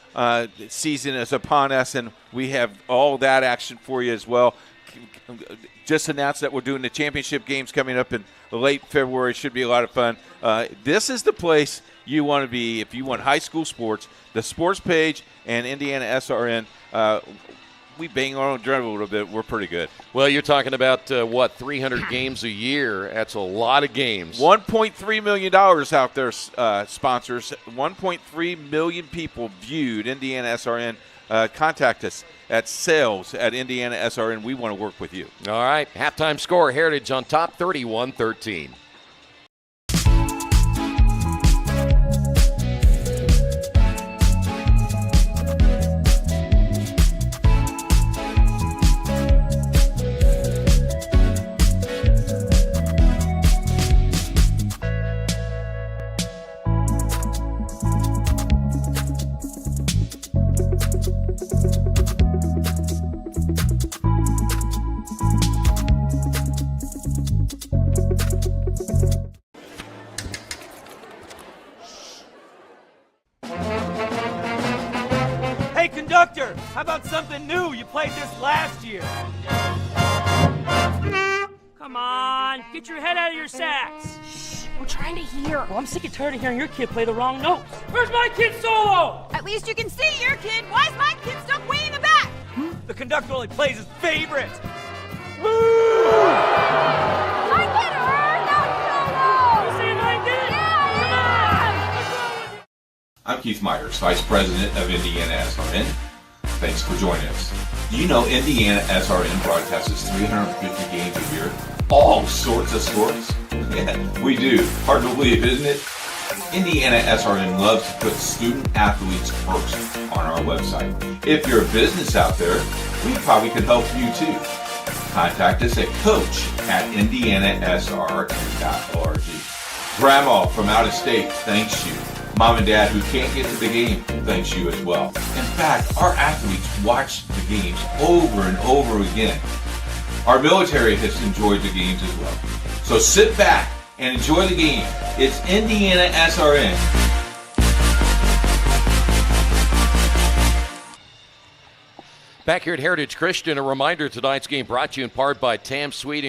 season is upon us, and we have all that action for you as well. Just announced that we're doing the championship games coming up in late February. Should be a lot of fun. This is the place you want to be if you want high school sports. The sports page and IndianaSRN. We bang our own drum a little bit. We're pretty good. Well, you're talking about, 300 games a year. That's a lot of games. $1.3 million out there, sponsors. 1.3 million people viewed IndianaSRN. Contact us at sales@IndianaSRN. We want to work with you. All right. Halftime score, Heritage on top, 31-13. Hey, conductor, how about something new? You played this last year. Come on, get your head out of your sacks. Shh, we're trying to hear. Well, I'm sick and tired of hearing your kid play the wrong notes. Where's my kid solo? At least you can see your kid. Why is my kid stuck way in the back? The conductor only plays his favorite. My kid heard that solo! You saying I did? Yeah! I'm Keith Myers, Vice President of IndianaSRN. Thanks for joining us. Do you know IndianaSRN broadcasts 350 games a year? All sorts of sports? Yeah, we do. Hard to believe, isn't it? IndianaSRN loves to put student athletes first on our website. If you're a business out there, we probably could help you too. Contact us at coach@indianasrn.org. Grandma from out of state thanks you. Mom and Dad who can't get to the game thanks you as well. In fact, our athletes watch the games over and over again. Our military has enjoyed the games as well. So sit back and enjoy the game. It's IndianaSRN. Back here at Heritage Christian, a reminder tonight's game brought to you in part by Tam's Sweet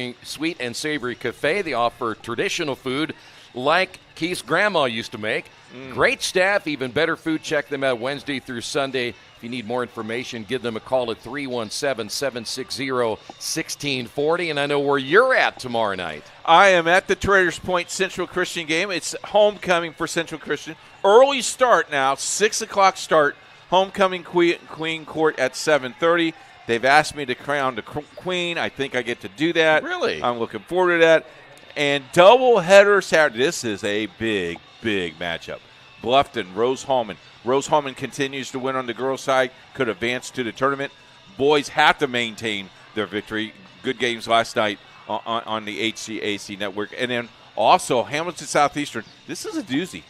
and Savory Cafe. They offer traditional food like Keith's grandma used to make. Great staff, even better food. Check them out Wednesday through Sunday. If you need more information, give them a call at 317-760-1640. And I know where you're at tomorrow night. I am at the Traders Point Central Christian game. It's homecoming for Central Christian. Early start now, 6 o'clock start. Homecoming Queen Court at 7:30. They've asked me to crown the queen. I think I get to do that. Really? I'm looking forward to that. And doubleheader Saturday. This is a big, big matchup. Bluffton, Rose Hallman. Rose Hallman continues to win on the girls' side, could advance to the tournament. Boys have to maintain their victory. Good games last night on the HCAC network. And then also Hamilton Southeastern. This is a doozy.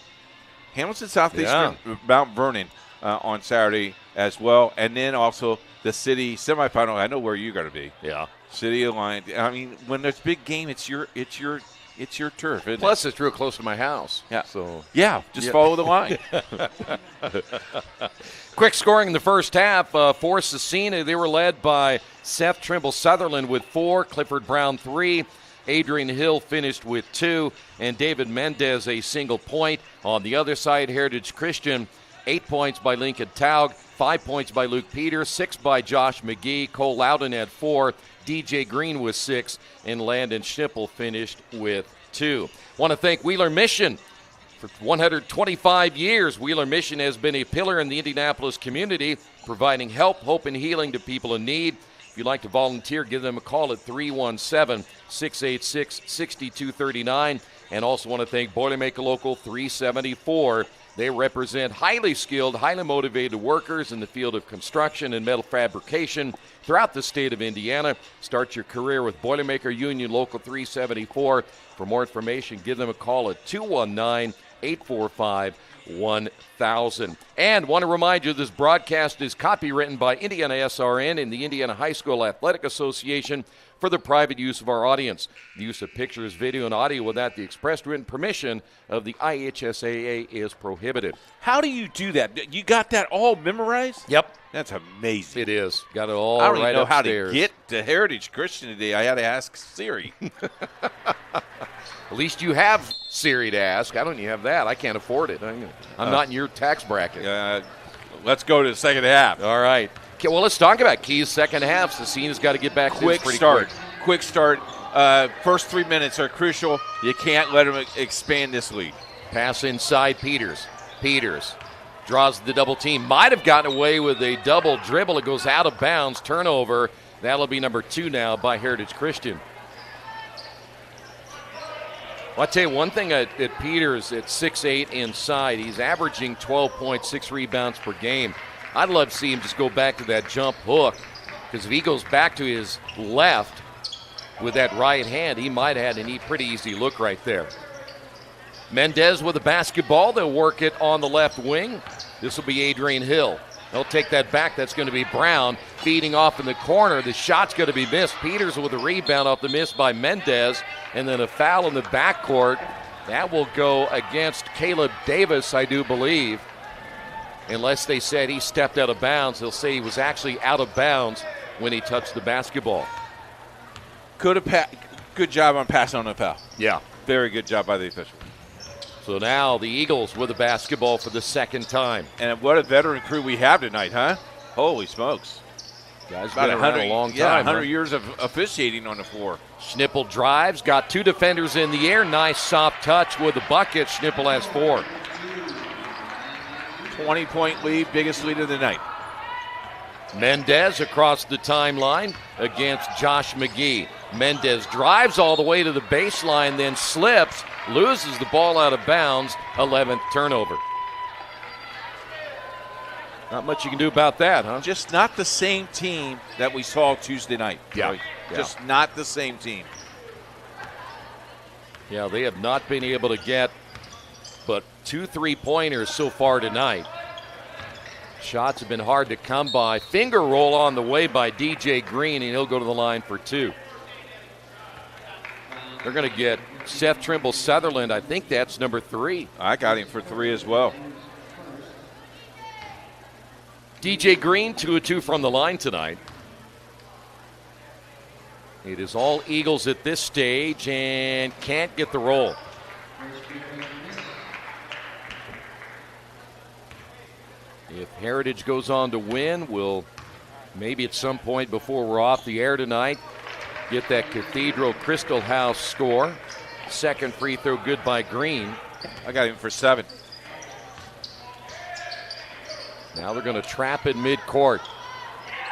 Hamilton Southeastern, Mount Vernon on Saturday as well. And then also the city semifinal. I know where you're going to be. Yeah. City Alliance. I mean, when there's a big game, it's your turf, isn't Plus, it's real close to my house. Yeah. So just follow the line. Quick scoring in the first half for Scecina. They were led by Seth Trimble Sutherland with 4, Clifford Brown 3, Adrian Hill finished with 2, and David Mendez a single point. On the other side, Heritage Christian 8 points by Lincoln Taug, 5 points by Luke Peters, 6 by Josh McGee. Cole Loudon had 4, DJ Green with 6, and Landon Schnippel finished with 2. Want to thank Wheeler Mission. For 125 years, Wheeler Mission has been a pillar in the Indianapolis community, providing help, hope, and healing to people in need. If you'd like to volunteer, give them a call at 317-686-6239. And also want to thank Boilermaker Local 374. They represent highly skilled, highly motivated workers in the field of construction and metal fabrication throughout the state of Indiana. Start your career with Boilermaker Union Local 374. For more information, give them a call at 219-845-1000. And want to remind you, this broadcast is copywritten by IndianaSRN and the Indiana High School Athletic Association for the private use of our audience. The use of pictures, video, and audio without the express written permission of the IHSAA is prohibited. How do you do that? You got that all memorized? Yep. That's amazing. It is. Got it all I don't right even know upstairs. how to get to Heritage Christian today. I had to ask Siri. At least you have Siri to ask. I don't even have that. I can't afford it. I'm not in your tax bracket. Let's go to the second half. All right. Okay, well, let's talk about Keys' second half. Scecina's got to get back to this pretty quick. Quick start. First 3 minutes are crucial. You can't let them expand this lead. Pass inside Peters. Peters draws the double team. Might have gotten away with a double dribble. It goes out of bounds. Turnover. That'll be number 2 now by Heritage Christian. Well, I'll tell you one thing at Peters at 6'8" inside. He's averaging 12.6 rebounds per game. I'd love to see him just go back to that jump hook, because if he goes back to his left with that right hand, he might have had a pretty easy look right there. Mendez with the basketball. They'll work it on the left wing. This will be Adrian Hill. They'll take that back. That's going to be Brown feeding off in the corner. The shot's going to be missed. Peters with a rebound off the miss by Mendez, and then a foul in the backcourt. That will go against Caleb Davis, I do believe. Unless they said he stepped out of bounds, they'll say he was actually out of bounds when he touched the basketball. Good job on passing on the foul. Yeah. Very good job by the official. So now the Eagles with the basketball for the second time. And what a veteran crew we have tonight, huh? Holy smokes. Guys been around a long time. Yeah, 100 years of officiating on the floor. Schnippel drives, got 2 defenders in the air. Nice soft touch with the bucket. Schnippel has 4. 20-point lead, biggest lead of the night. Mendez across the timeline against Josh McGee. Mendez drives all the way to the baseline, then slips, loses the ball out of bounds, 11th turnover. Not much you can do about that, huh? Just not the same team that we saw Tuesday night. Yeah. Just not the same team. Yeah, they have not been able to get but 2 3-pointers so far tonight. Shots have been hard to come by. Finger roll on the way by DJ Green, and he'll go to the line for 2. They're going to get Seth Trimble Sutherland. I think that's number 3. I got him for 3 as well. DJ Green, 2 of 2 from the line tonight. It is all Eagles at this stage and can't get the roll. If Heritage goes on to win, we'll maybe at some point before we're off the air tonight get that Cathedral Crystal House score. Second free throw good by Green. I got him for 7. Now they're going to trap in midcourt.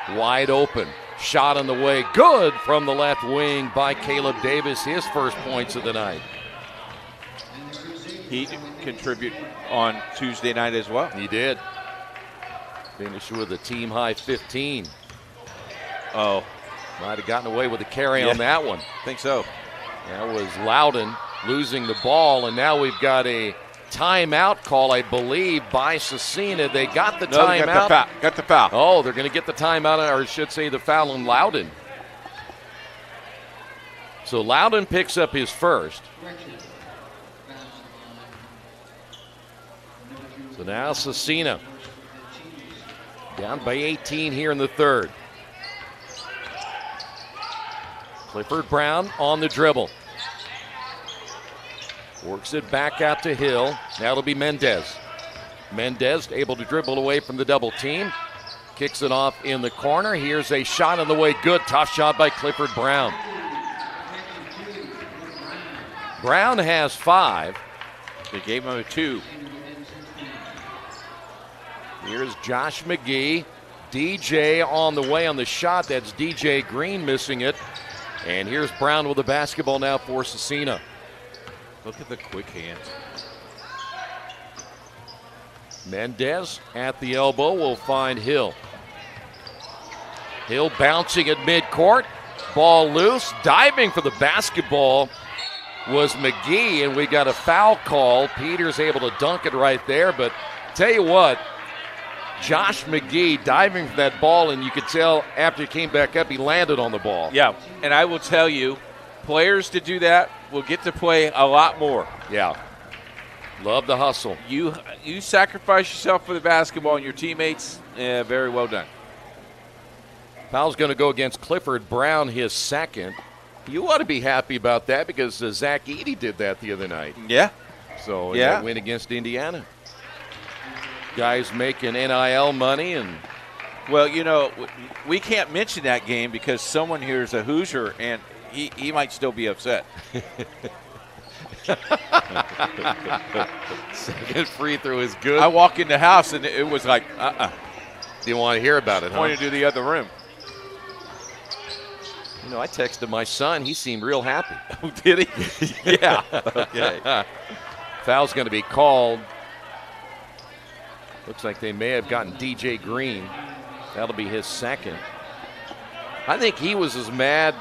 Wide open. Shot on the way. Good from the left wing by Caleb Davis. His first points of the night. He contributed on Tuesday night as well. He did. Finished with a team high 15. Oh. Might have gotten away with a carry on that one. I think so. That was Loudon losing the ball, and now we've got a timeout call, I believe, by Scecina. They got the timeout. Got the foul. Oh, they're going to get the timeout, or I should say the foul on Loudon. So Loudon picks up his first. So now Scecina down by 18 here in the third. Clifford Brown on the dribble. Works it back out to Hill. Now it'll be Mendez. Mendez able to dribble away from the double team. Kicks it off in the corner. Here's a shot on the way. Good. Tough shot by Clifford Brown. Brown has 5. They gave him a 2. Here's Josh McGee. DJ on the way on the shot. That's DJ Green missing it. And here's Brown with the basketball now for Scecina. Look at the quick hands. Mendez at the elbow will find Hill. Hill bouncing at midcourt. Ball loose. Diving for the basketball was McGee, and we got a foul call. Peters able to dunk it right there, but tell you what, Josh McGee diving for that ball, and you could tell after he came back up, he landed on the ball. Yeah, and I will tell you, players to do that will get to play a lot more. Yeah. Love the hustle. You sacrifice yourself for the basketball and your teammates. Very well done. Foul's going to go against Clifford Brown, his second. You ought to be happy about that because Zach Eady did that the other night. Yeah. So that win against Indiana. Guys making NIL money and. Well, you know, we can't mention that game because someone here is a Hoosier and he might still be upset. Second free throw is good. I walk in the house and it was like, Didn't want to hear about it, huh? Pointed to the other room. You know, I texted my son. He seemed real happy. Oh, did he? Yeah. Okay. Foul's going to be called. Looks like they may have gotten DJ Green. That'll be his second. I think he was as mad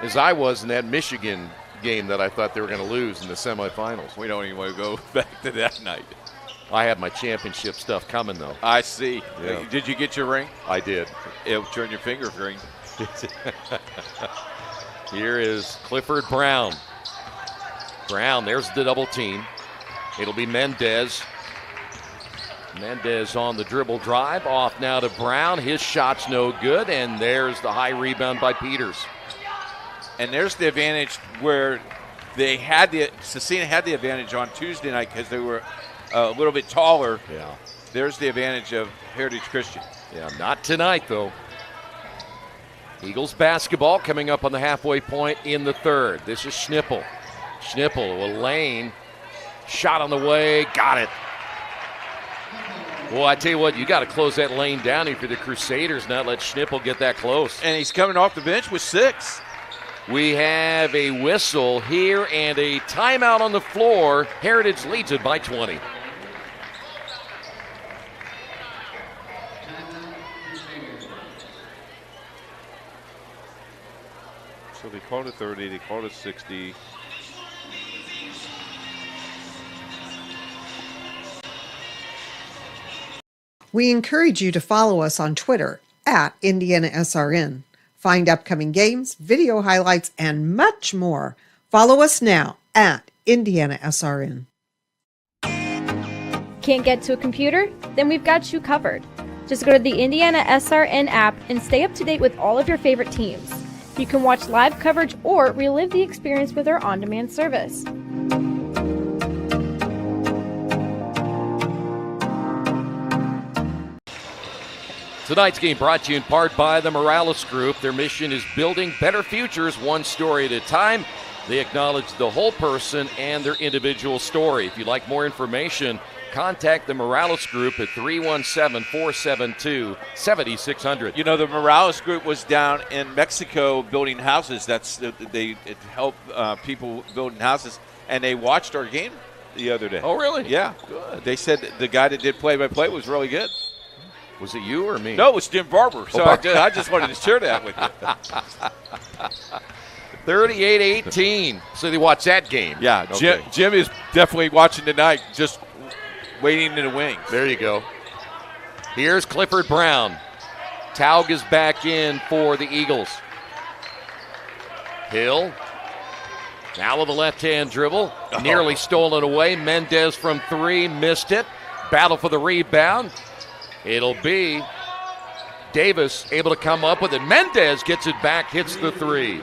as I was in that Michigan game that I thought they were going to lose in the semifinals. We don't even want to go back to that night. I had my championship stuff coming, though. I see. Yeah. Did you get your ring? I did. It'll turn your finger green. Here is Clifford Brown. Brown, there's the double team. It'll be Mendez. Mendez on the dribble drive. Off now to Brown. His shot's no good, and there's the high rebound by Peters. And there's the advantage where they had Scecina had the advantage on Tuesday night because they were a little bit taller. Yeah. There's the advantage of Heritage Christian. Yeah, not tonight, though. Eagles basketball coming up on the halfway point in the third. This is Schnippel. Schnippel with Lane. Shot on the way. Got it. Well, I tell you what, you got to close that lane down if you're the Crusaders, not let Schnippel get that close. And he's coming off the bench with 6. We have a whistle here and a timeout on the floor. Heritage leads it by 20. So they called it 30, they called it 60. We encourage you to follow us on Twitter at IndianaSRN. Find upcoming games, video highlights, and much more. Follow us now at IndianaSRN. Can't get to a computer? Then we've got you covered. Just go to the IndianaSRN app and stay up to date with all of your favorite teams. You can watch live coverage or relive the experience with our on-demand service. Tonight's game brought to you in part by the Morales Group. Their mission is building better futures one story at a time. They acknowledge the whole person and their individual story. If you'd like more information, contact the Morales Group at 317-472-7600. You know, the Morales Group was down in Mexico building houses. It helped people building houses, and they watched our game the other day. Oh, really? Yeah. Good. They said the guy that did play-by-play was really good. Was it you or me? No, it was Jim Barber. So I just wanted to share that with you. 38-18. So they watched that game. Yeah, okay. Jim is definitely watching tonight, just waiting in the wings. There you go. Here's Clifford Brown. Taug is back in for the Eagles. Hill. Now with a left-hand dribble. Nearly stolen away. Mendez from 3, missed it. Battle for the rebound. It'll be Davis able to come up with it. Mendez gets it back, hits the 3.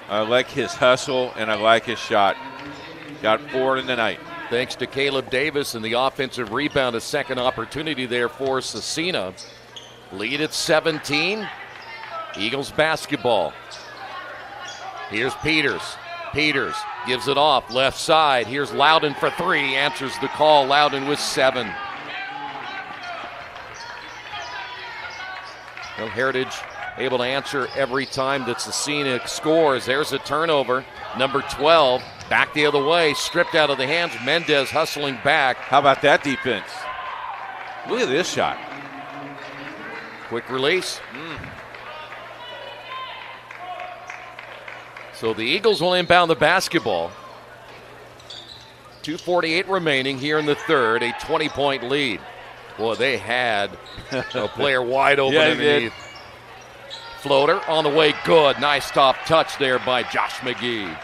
I like his hustle, and I like his shot. Got 4 in the night. Thanks to Caleb Davis and the offensive rebound, a second opportunity there for Scecina. Lead at 17. Eagles basketball. Here's Peters. Peters gives it off, left side. Here's Loudon for three, answers the call. Loudon with 7. Well, Heritage able to answer every time that Scecina scores. There's a turnover. Number 12, back the other way, stripped out of the hands. Mendez hustling back. How about that defense? Look at this shot. Quick release. So the Eagles will inbound the basketball. 2:48 remaining here in the third, a 20-point lead. Boy, they had a player wide open underneath. Floater on the way, good. Nice top touch there by Josh McGee.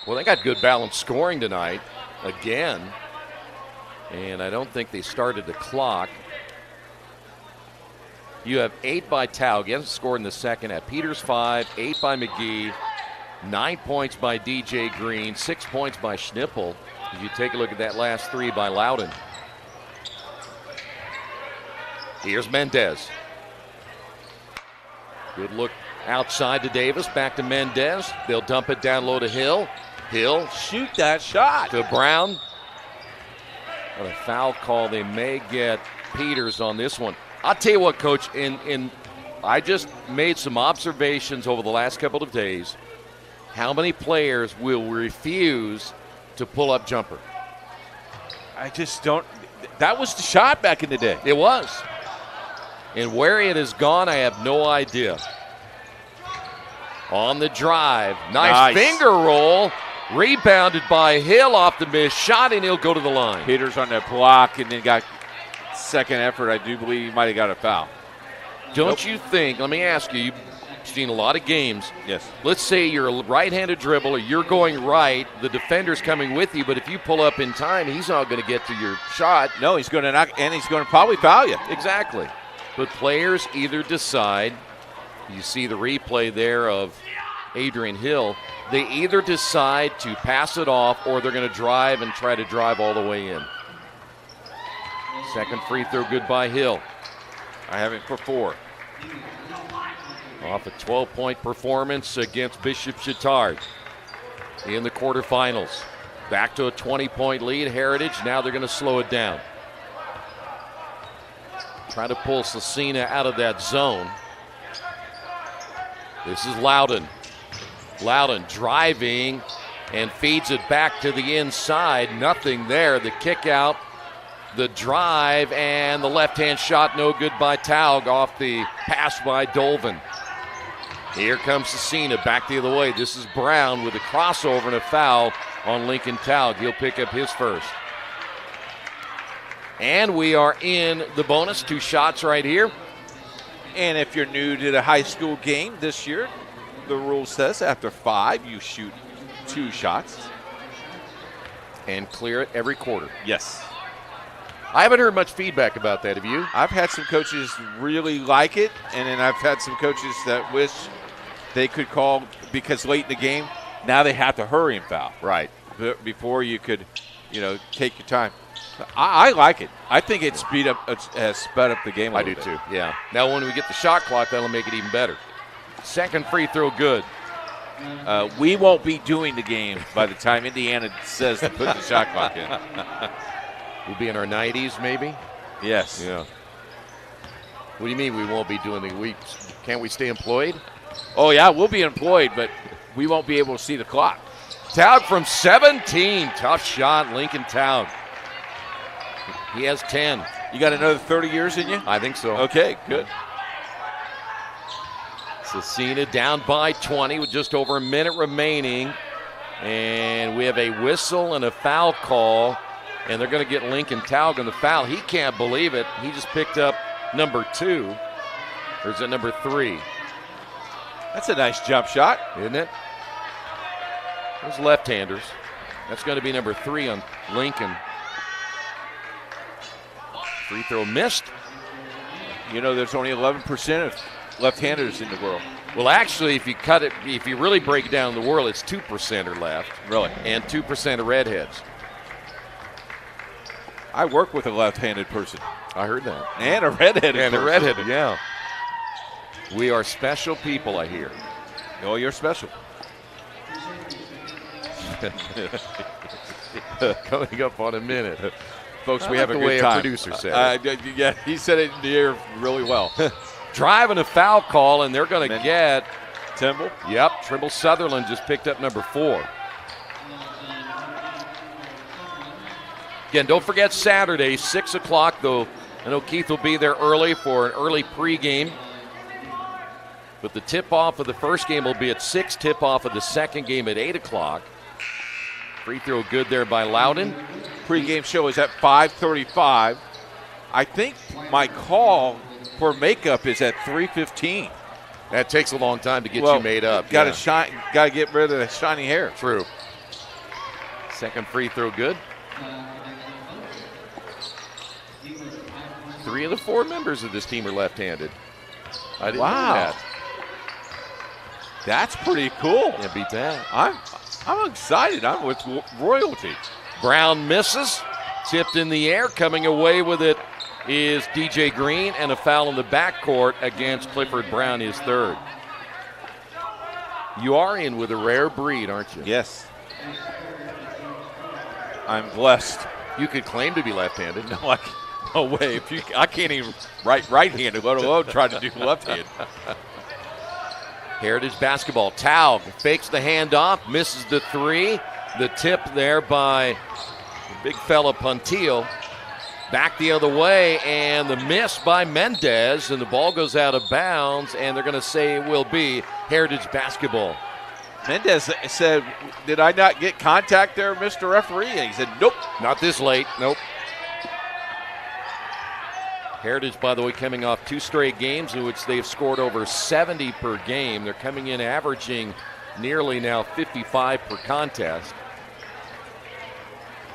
Well, they got good balanced scoring tonight, again. And I don't think they started the clock. You have 8 by Tao, again scored in the second at Peters 5, 8 by McGee, 9 points by DJ Green, 6 points by Schnippel. If you take a look at that last 3 by Loudon. Here's Mendez. Good look outside to Davis, back to Mendez. They'll dump it down low to Hill. Hill, shoot that shot. To Brown. What a foul call. They may get Peters on this one. I'll tell you what, Coach, I just made some observations over the last couple of days. How many players will refuse to pull up jumper? I just don't. That was the shot back in the day. It was. And where it has gone, I have no idea. On the drive. Nice finger roll. Rebounded by Hill off the missed shot, and he'll go to the line. Peters on that block and then got second effort. I do believe he might have got a foul. Don't you think, let me ask you, you've seen a lot of games. Yes. Let's say you're a right-handed dribbler, you're going right, the defender's coming with you, but if you pull up in time, he's not going to get to your shot. No, he's going to knock, and he's going to probably foul you. Exactly. But players either decide, you see the replay there of Adrian Hill, they either decide to pass it off or they're going to drive and try to drive all the way in. Second free throw good by Hill. I have it for 4. Off a 12-point performance against Bishop Chittard in the quarterfinals. Back to a 20-point lead, Heritage. Now they're going to slow it down. Trying to pull Scecina out of that zone. This is Loudon. Loudon driving and feeds it back to the inside. Nothing there. The kick out, the drive, and the left-hand shot no good by Taug off the pass by Dolvin. Here comes Scecina back the other way. This is Brown with a crossover and a foul on Lincoln Taug. He'll pick up his first. And we are in the bonus. 2 shots right here. And if you're new to the high school game this year, the rule says after 5, you shoot 2 shots. And clear it every quarter. Yes. I haven't heard much feedback about that. Have you? I've had some coaches really like it, and then I've had some coaches that wish they could call because late in the game, now they have to hurry and foul. Right. Before you could, take your time. I like it. I think it has sped up the game a little bit. I do too, yeah. Now when we get the shot clock, that'll make it even better. Second free throw good. We won't be doing the game by the time Indiana says to put the shot clock in. We'll be in our 90s maybe? Yes. Yeah. What do you mean we won't be doing the week? Can't we stay employed? Oh, yeah, we'll be employed, but we won't be able to see the clock. Taug from 17. Tough shot, Lincoln Taug. He has 10. You got another 30 years in you? I think so. Okay, good. Scecina down by 20 with just over a minute remaining. And we have a whistle and a foul call. And they're going to get Lincoln Taug on the foul. He can't believe it. He just picked up number 2. Or is it number 3? That's a nice jump shot. Isn't it? Those left-handers. That's going to be number 3 on Lincoln. Free throw missed. There's only 11% of left-handers in the world. Well, actually, if you really break down the world, it's 2% are left. Really? And 2% are redheads. I work with a left-handed person. I heard that. And a redheaded And person. a redheaded, yeah. We are special people, I hear. Oh, you're special. Coming up on a minute. Folks, we I have like a the way good our time. producer said it. Yeah, he said it in the air really well. Driving a foul call, and they're going to get Trimble. Yep, Trimble Sutherland just picked up number 4. Again, don't forget Saturday, 6 o'clock, though. I know Keith will be there early for an early pregame. But the tip-off of the first game will be at 6, tip-off of the second game at 8 o'clock. Free throw good there by Loudon. Pregame show is at 5:35. I think my call for makeup is at 3:15. That takes a long time to get you made up. Got to get rid of the shiny hair. True. Second free throw good. 3 of the 4 members of this team are left-handed. I didn't know that. That's pretty cool. Can't beat that. I'm excited. I'm with royalty. Brown misses. Tipped in the air. Coming away with it is DJ Green, and a foul in the backcourt against Clifford Brown, his 3rd. You are in with a rare breed, aren't you? Yes. I'm blessed. You could claim to be left-handed. No way. I can't even write right-handed, let alone try to do left-handed. Heritage basketball. Taug fakes the handoff, misses the 3. The tip there by the big fella Puntil. Back the other way, and the miss by Mendez, and the ball goes out of bounds, and they're going to say it will be Heritage basketball. Mendez said, "Did I not get contact there, Mr. Referee?" And he said, "Nope. Not this late. Nope." Heritage, by the way, coming off 2 straight games in which they've scored over 70 per game. They're coming in averaging nearly now 55 per contest.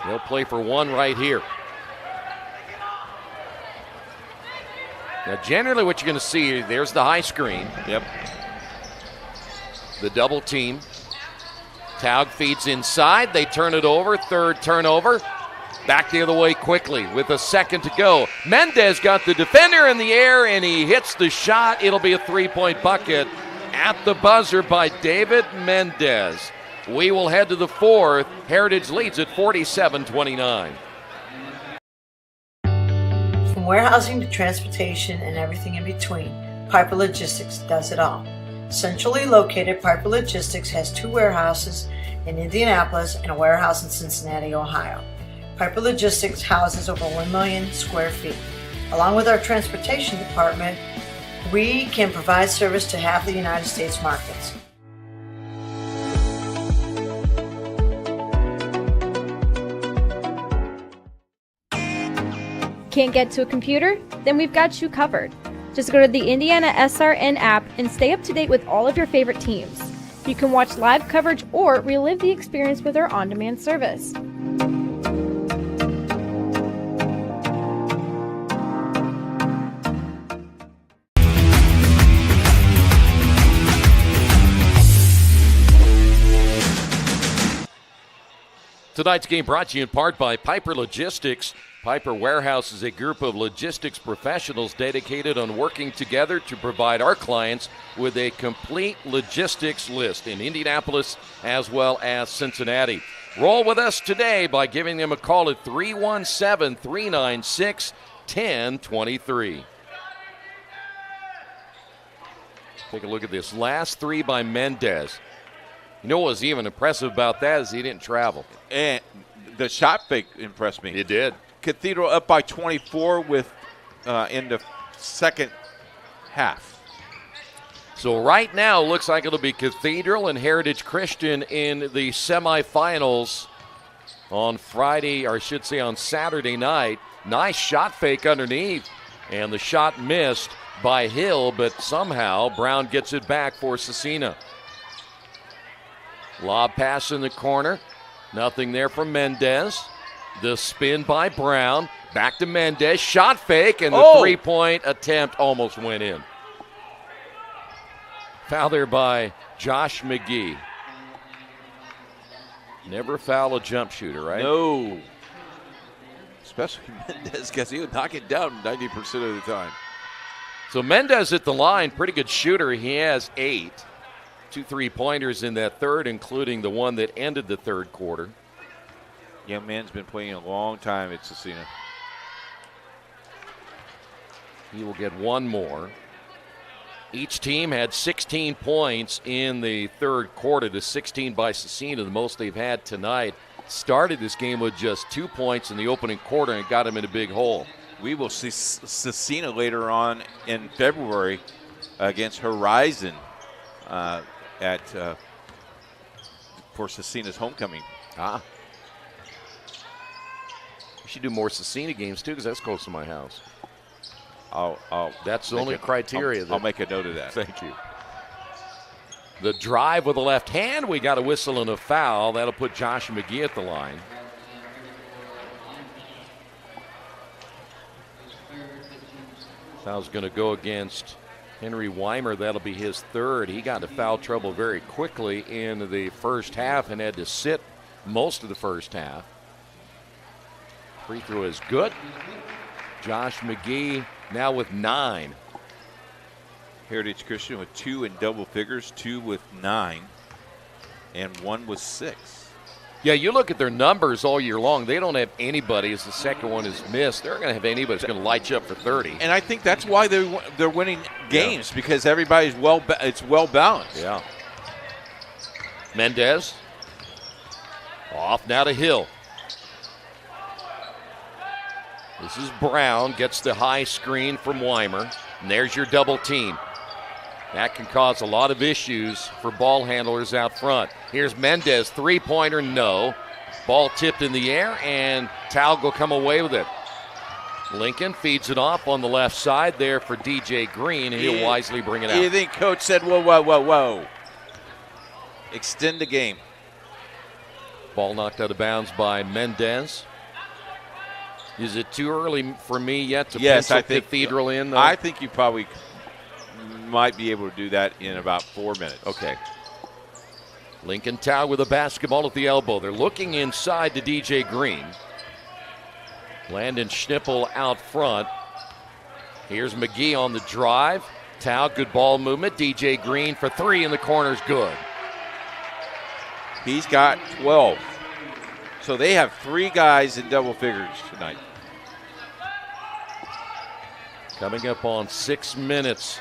They'll play for 1 right here. Now, generally what you're going to see, there's the high screen. Yep. The double team. Taug feeds inside. They turn it over. 3rd turnover. Back the other way quickly with a second to go. Mendez got the defender in the air, and he hits the shot. It'll be a 3-point bucket at the buzzer by David Mendez. We will head to the 4th. Heritage leads at 47-29. From warehousing to transportation and everything in between, Piper Logistics does it all. Centrally located, Piper Logistics has 2 warehouses in Indianapolis and a warehouse in Cincinnati, Ohio. Piper Logistics houses over 1 million square feet. Along with our transportation department, we can provide service to half the United States markets. Can't get to a computer? Then we've got you covered. Just go to the IndianaSRN app and stay up to date with all of your favorite teams. You can watch live coverage or relive the experience with our on-demand service. Tonight's game brought to you in part by Piper Logistics. Piper Warehouse is a group of logistics professionals dedicated on working together to provide our clients with a complete logistics list in Indianapolis as well as Cincinnati. Roll with us today by giving them a call at 317-396-1023. Take a look at this. Last 3 by Mendez. You know what was even impressive about that is he didn't travel. And the shot fake impressed me. It did. Cathedral up by 24 with in the second half. So right now, looks like it'll be Cathedral and Heritage Christian in the semifinals on Friday, or I should say on Saturday night. Nice shot fake underneath, and the shot missed by Hill, but somehow Brown gets it back for Scecina. Lob pass in the corner. Nothing there from Mendez. The spin by Brown. Back to Mendez. Shot fake, and the 3-point attempt almost went in. Foul there by Josh McGee. Never foul a jump shooter, right? No. Especially Mendez, because he would knock it down 90% of the time. So Mendez at the line, pretty good shooter. He has 8. 2 3-pointers in that third, including the one that ended the third quarter. Young man's been playing a long time at Scecina. He will get one more. Each team had 16 points in the third quarter. The 16 by Scecina, the most they've had tonight. Started this game with just 2 points in the opening quarter and got him in a big hole. We will see Scecina later on in February against Horizon for Scecina's homecoming. We should do more Scecina games too, because that's close to my house. That's the only criteria. I'll make a note of that. Thank you. The drive with the left hand. We got a whistle and a foul. That'll put Josh McGee at the line. Foul's going to go against Henry Weimer. That'll be his third. He got into foul trouble very quickly in the first half and had to sit most of the first half. Free throw is good. Josh McGee now with 9. Heritage Christian with 2 in double figures, 2 with 9, and 1 with 6. Yeah, you look at their numbers all year long. They don't have anybody, as the second one is missed. They're going to have anybody that's going to light you up for 30. And I think that's why they're winning games, because everybody's it's well balanced. Yeah. Mendez off now to Hill. This is Brown, gets the high screen from Weimer. And there's your double team. That can cause a lot of issues for ball handlers out front. Here's Mendez, three-pointer, no. Ball tipped in the air, and Taug will come away with it. Lincoln feeds it off on the left side there for DJ Green, and he'll wisely bring it out. You think Coach said, whoa, whoa, whoa, whoa. Extend the game. Ball knocked out of bounds by Mendez. Is it too early for me yet to pencil Cathedral in, though? I think you probably might be able to do that in about 4 minutes. Okay. Lincoln Taug with a basketball at the elbow. They're looking inside to DJ Green. Landon Schnippel out front. Here's McGee on the drive. Taug, good ball movement. DJ Green for 3 in the corner's good. He's got 12. So they have 3 guys in double figures tonight. Coming up on 6 minutes.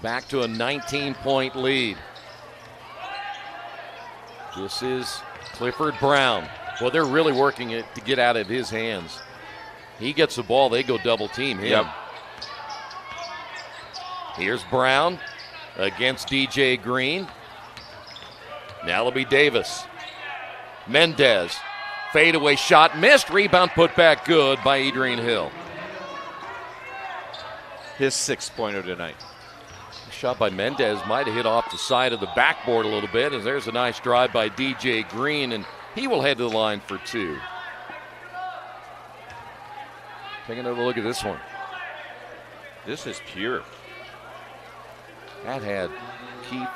Back to a 19-point lead. This is Clifford Brown. Well, they're really working it to get out of his hands. He gets the ball, they go double team him. Yep. Here's Brown against DJ Green. Now it'll be Davis. Mendez. Fadeaway shot missed. Rebound put back good by Adrian Hill. His 6-pointer tonight. Shot by Mendez might have hit off the side of the backboard a little bit, as there's a nice drive by DJ Green, and he will head to the line for 2. Take another look at this one. This is pure. That had Keith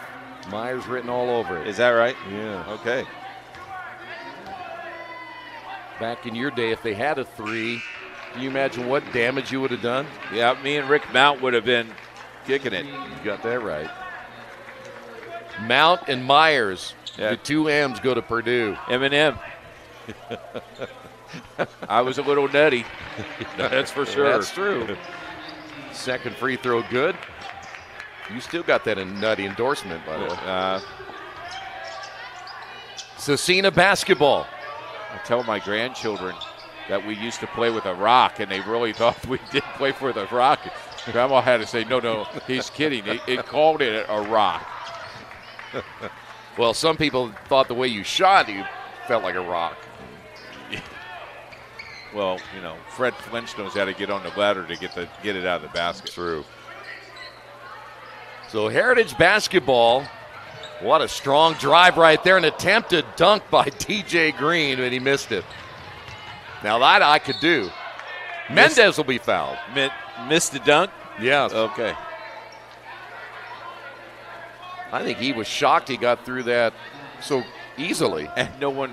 Myers written all over it. Is that right? Yeah. Okay. Back in your day, if they had a 3, can you imagine what damage you would have done? Yeah, me and Rick Mount would have been kicking it. You got that right. Mount and Myers, the 2 M's go to Purdue. M&M. I was a little nutty. That's for sure. That's true. Second free throw good. You still got that nutty endorsement, by the way. Scecina basketball. I tell my grandchildren that we used to play with a rock, and they really thought we did play with a rock. Grandma had to say, no, he's kidding. It called it a rock. Well, some people thought the way you shot, you felt like a rock. Well, Fred Flinch knows how to get on the ladder to get it out of the basket. True. So Heritage basketball, what a strong drive right there. An attempted dunk by DJ Green, but he missed it. Now that I could do. Mendez will be fouled. Missed the dunk? Yes. Okay. I think he was shocked he got through that so easily. And no one,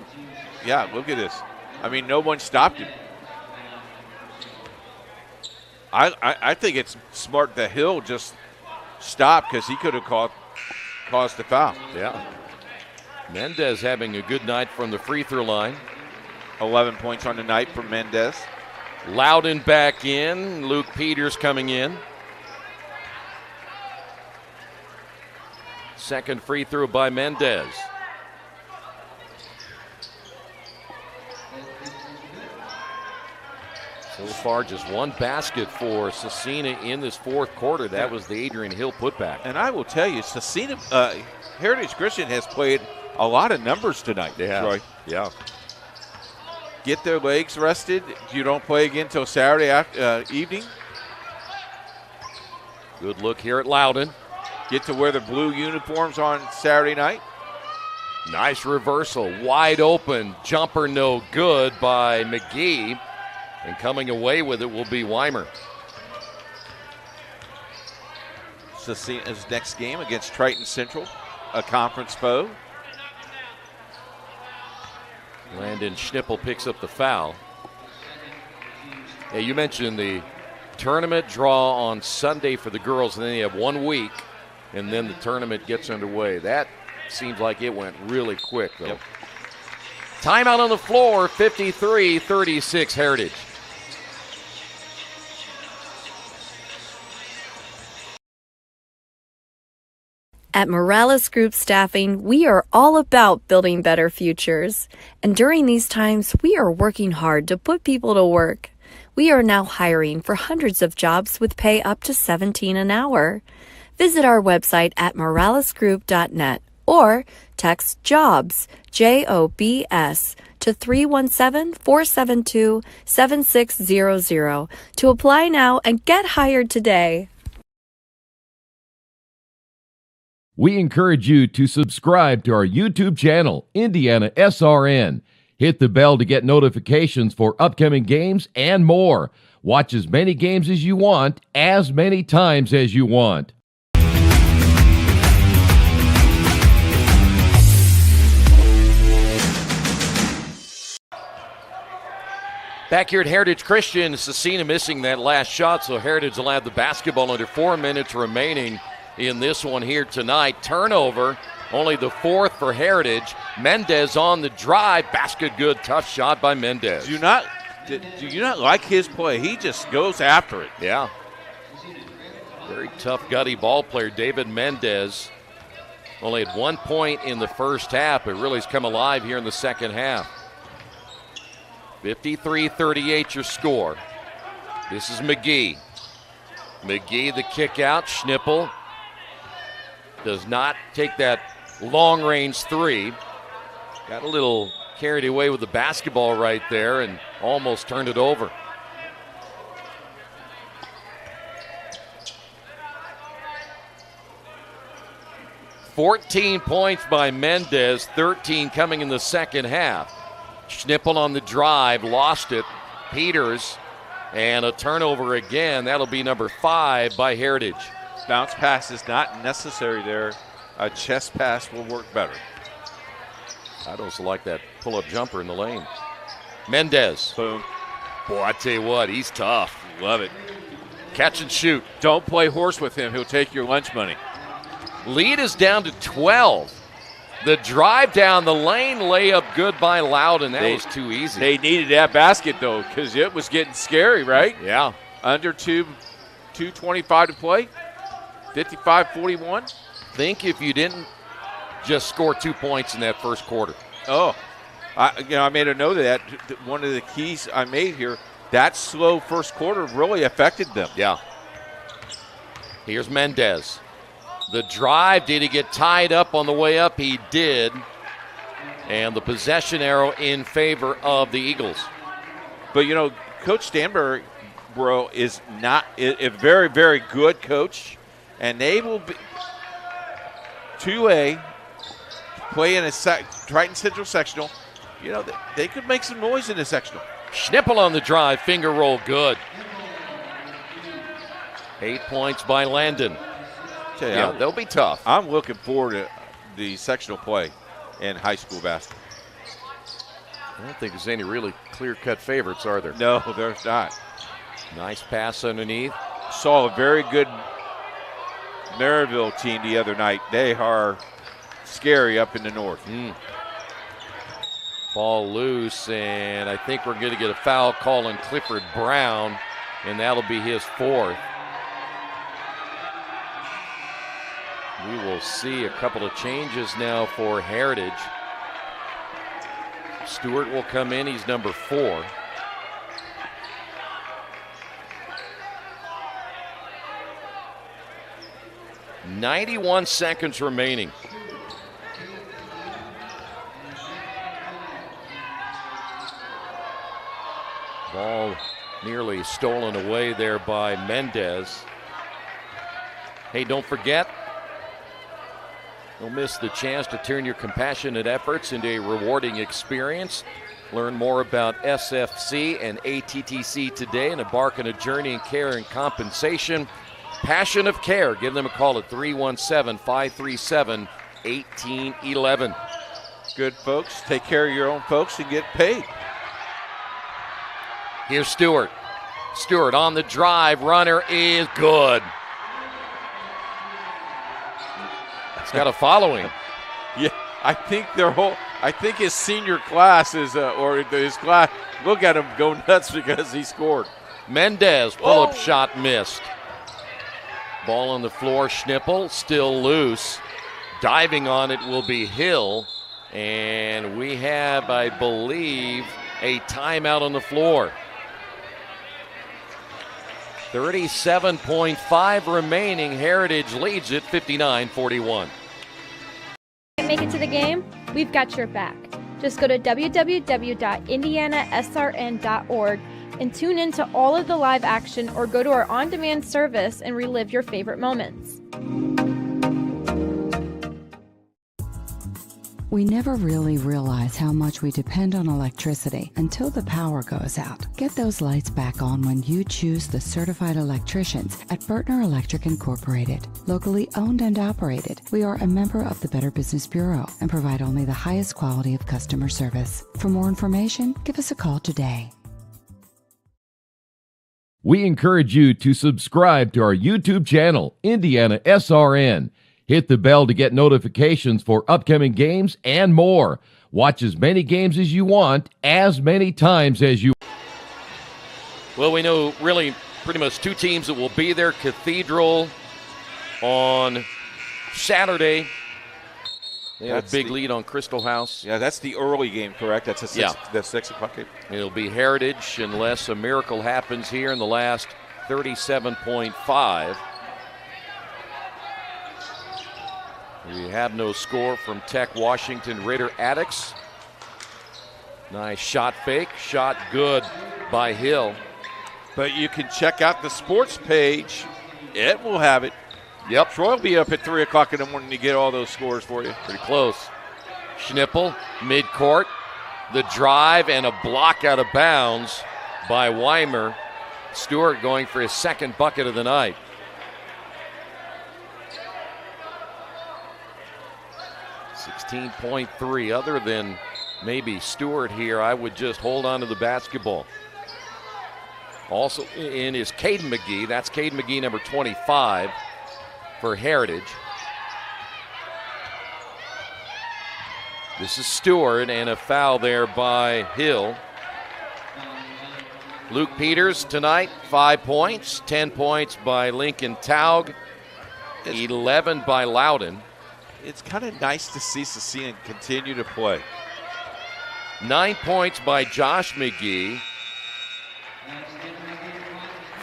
look at this. I mean, no one stopped him. I think it's smart that Hill just stopped because he could have caused the foul. Yeah. Mendez having a good night from the free throw line. 11 points on the night for Mendez. Loudon back in. Luke Peters coming in. Second free throw by Mendez. So far, just one basket for Scecina in this fourth quarter. That was the Adrian Hill putback. And I will tell you, Scecina, Heritage Christian has played a lot of numbers tonight, Troy. Yeah. Get their legs rested. You don't play again until Saturday evening. Good look here at Loudon. Get to wear the blue uniforms on Saturday night. Nice reversal. Wide open. Jumper no good by McGee. And coming away with it will be Weimer. Scecina's next game against Triton Central, a conference foe. Landon Schnippel picks up the foul. Hey, you mentioned the tournament draw on Sunday for the girls, and then you have 1 week, and then the tournament gets underway. That seems like it went really quick, though. Yep. Timeout on the floor, 53-36 Heritage. At Morales Group Staffing, we are all about building better futures. And during these times, we are working hard to put people to work. We are now hiring for hundreds of jobs with pay up to $17 an hour. Visit our website at moralesgroup.net or text JOBS, JOBS, to 317-472-7600 to apply now and get hired today. We encourage you to subscribe to our YouTube channel, IndianaSRN. Hit the bell to get notifications for upcoming games and more. Watch as many games as you want, as many times as you want. Back here at Heritage Christian, Scecina missing that last shot, so Heritage will have the basketball under 4 minutes remaining in this one here tonight. Turnover, only the fourth for Heritage. Mendez on the drive. Basket good. Tough shot by Mendez. Do you not like his play? He just goes after it. Yeah. Very tough, gutty ball player, David Mendez. Only had 1 point in the first half, but really has come alive here in the second half. 53-38 your score. This is McGee. McGee the kick out. Schnippel does not take that long-range three. Got a little carried away with the basketball right there and almost turned it over. $14 points by Mendez, 13 coming in the second half. Schnippel on the drive, lost it. Peters, and a turnover again. That'll be number 5 by Heritage. Bounce pass is not necessary there. A chest pass will work better. I also like that pull-up jumper in the lane. Mendez. Boom. Boy, I tell you what, he's tough. Love it. Catch and shoot. Don't play horse with him. He'll take your lunch money. Lead is down to 12. The drive down the lane, layup good by Loudon. That was too easy. They needed that basket, though, because it was getting scary, right? Yeah. Under 2:25 to play. 55-41. Think if you didn't just score 2 points in that first quarter. Oh, I made a note of that. One of the keys I made here, that slow first quarter really affected them. Yeah. Here's Mendez. The drive, did he get tied up on the way up? He did. And the possession arrow in favor of the Eagles. But, Coach Stanbury, is not a very, very good coach. And they will be 2A, play in a Triton Central sectional. They could make some noise in the sectional. Schnippel on the drive, finger roll good. 8 points by Landon. tell you, Yeah, they'll be tough. I'm looking forward to the sectional play in high school basketball. I don't think there's any really clear-cut favorites, are there? No, there's not. Nice pass underneath. Saw a very good Maryville team the other night. They are scary up in the north. Ball loose, and I think we're going to get a foul call on Clifford Brown, and that'll be his fourth. We will see a couple of changes now for Heritage. Stewart will come in. He's number 4. .91 seconds remaining. Ball nearly stolen away there by Mendez. Hey, don't forget, don't miss the chance to turn your compassionate efforts into a rewarding experience. Learn more about SFC and ATTC today and embark on a journey in care and compensation. Passion of Care. Give them a call at 317-537-1811. Good folks. Take care of your own folks and get paid. Here's Stewart. Stewart on the drive. Runner is good. It's got a following. Yeah, I think his senior class is, or his class, look at him go nuts because he scored. Mendez, pull-up shot missed. Ball on the floor, Schnippel, still loose. Diving on it will be Hill. And we have, I believe, a timeout on the floor. 37.5 remaining. Heritage leads it 59-41. Make it to the game? We've got your back. Just go to www.IndianaSRN.org and tune into all of the live action, or go to our on-demand service and relive your favorite moments. We never really realize how much we depend on electricity until the power goes out. Get those lights back on when you choose the certified electricians at Bertner Electric Incorporated. Locally owned and operated, we are a member of the Better Business Bureau and provide only the highest quality of customer service. For more information, give us a call today. We encourage you to subscribe to our YouTube channel, IndianaSRN. Hit the bell to get notifications for upcoming games and more. Watch as many games as you want, as many times as you. Well, we know really pretty much 2 teams that will be there. Cathedral on Saturday. They have a big lead on Crystal House. Yeah, that's the early game, correct? That's the 6 o'clock game. It'll be Heritage unless a miracle happens here in the last 37.5. We have no score from Tech Washington. Ritter Addicts. Nice shot fake. Shot good by Hill. But you can check out the sports page. It will have it. Yep. Troy will be up at 3 o'clock in the morning to get all those scores for you. Pretty close. Schnippel, midcourt. The drive and a block out of bounds by Weimer. Stewart going for his second bucket of the night. .3. Other than maybe Stewart here, I would just hold on to the basketball. Also in is Caden McGee. That's Caden McGee, number 25 for Heritage. This is Stewart, and a foul there by Hill. Luke Peters tonight, 5 points. 10 points by Lincoln Taug. 11 by Loudon. It's kind of nice to see Scecina continue to play. 9 points by Josh McGee.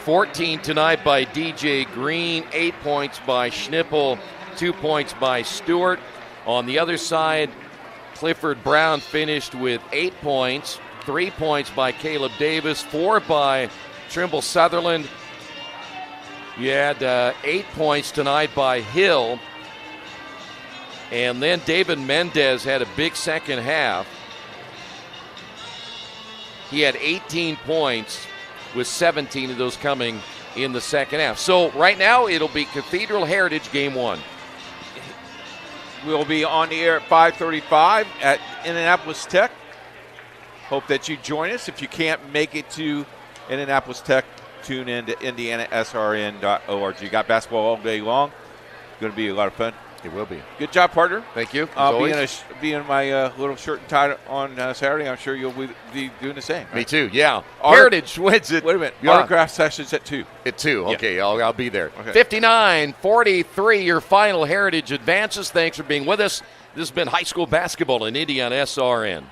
14 tonight by DJ Green. 8 points by Schnippel. 2 points by Stewart. On the other side, Clifford Brown finished with 8 points. 3 points by Caleb Davis. 4 by Trimble Sutherland. You had 8 points tonight by Hill. And then David Mendez had a big second half. He had 18 points, with 17 of those coming in the second half. So right now it'll be Cathedral Heritage Game 1. We'll be on the air at 5:35 at Indianapolis Tech. Hope that you join us. If you can't make it to Indianapolis Tech, tune in to IndianaSRN.org. Got basketball all day long. Going to be a lot of fun. It will be. Good job, partner. Thank you. I'll be in my little shirt and tie on Saturday. I'm sure you'll be doing the same. Right? Me too, yeah. Heritage wins it. Wait a minute. Yeah. Autograph sessions at 2. At 2, okay. Yeah. I'll be there. Okay. 59-43, your final Heritage advances. Thanks for being with us. This has been high school basketball in Indiana SRN.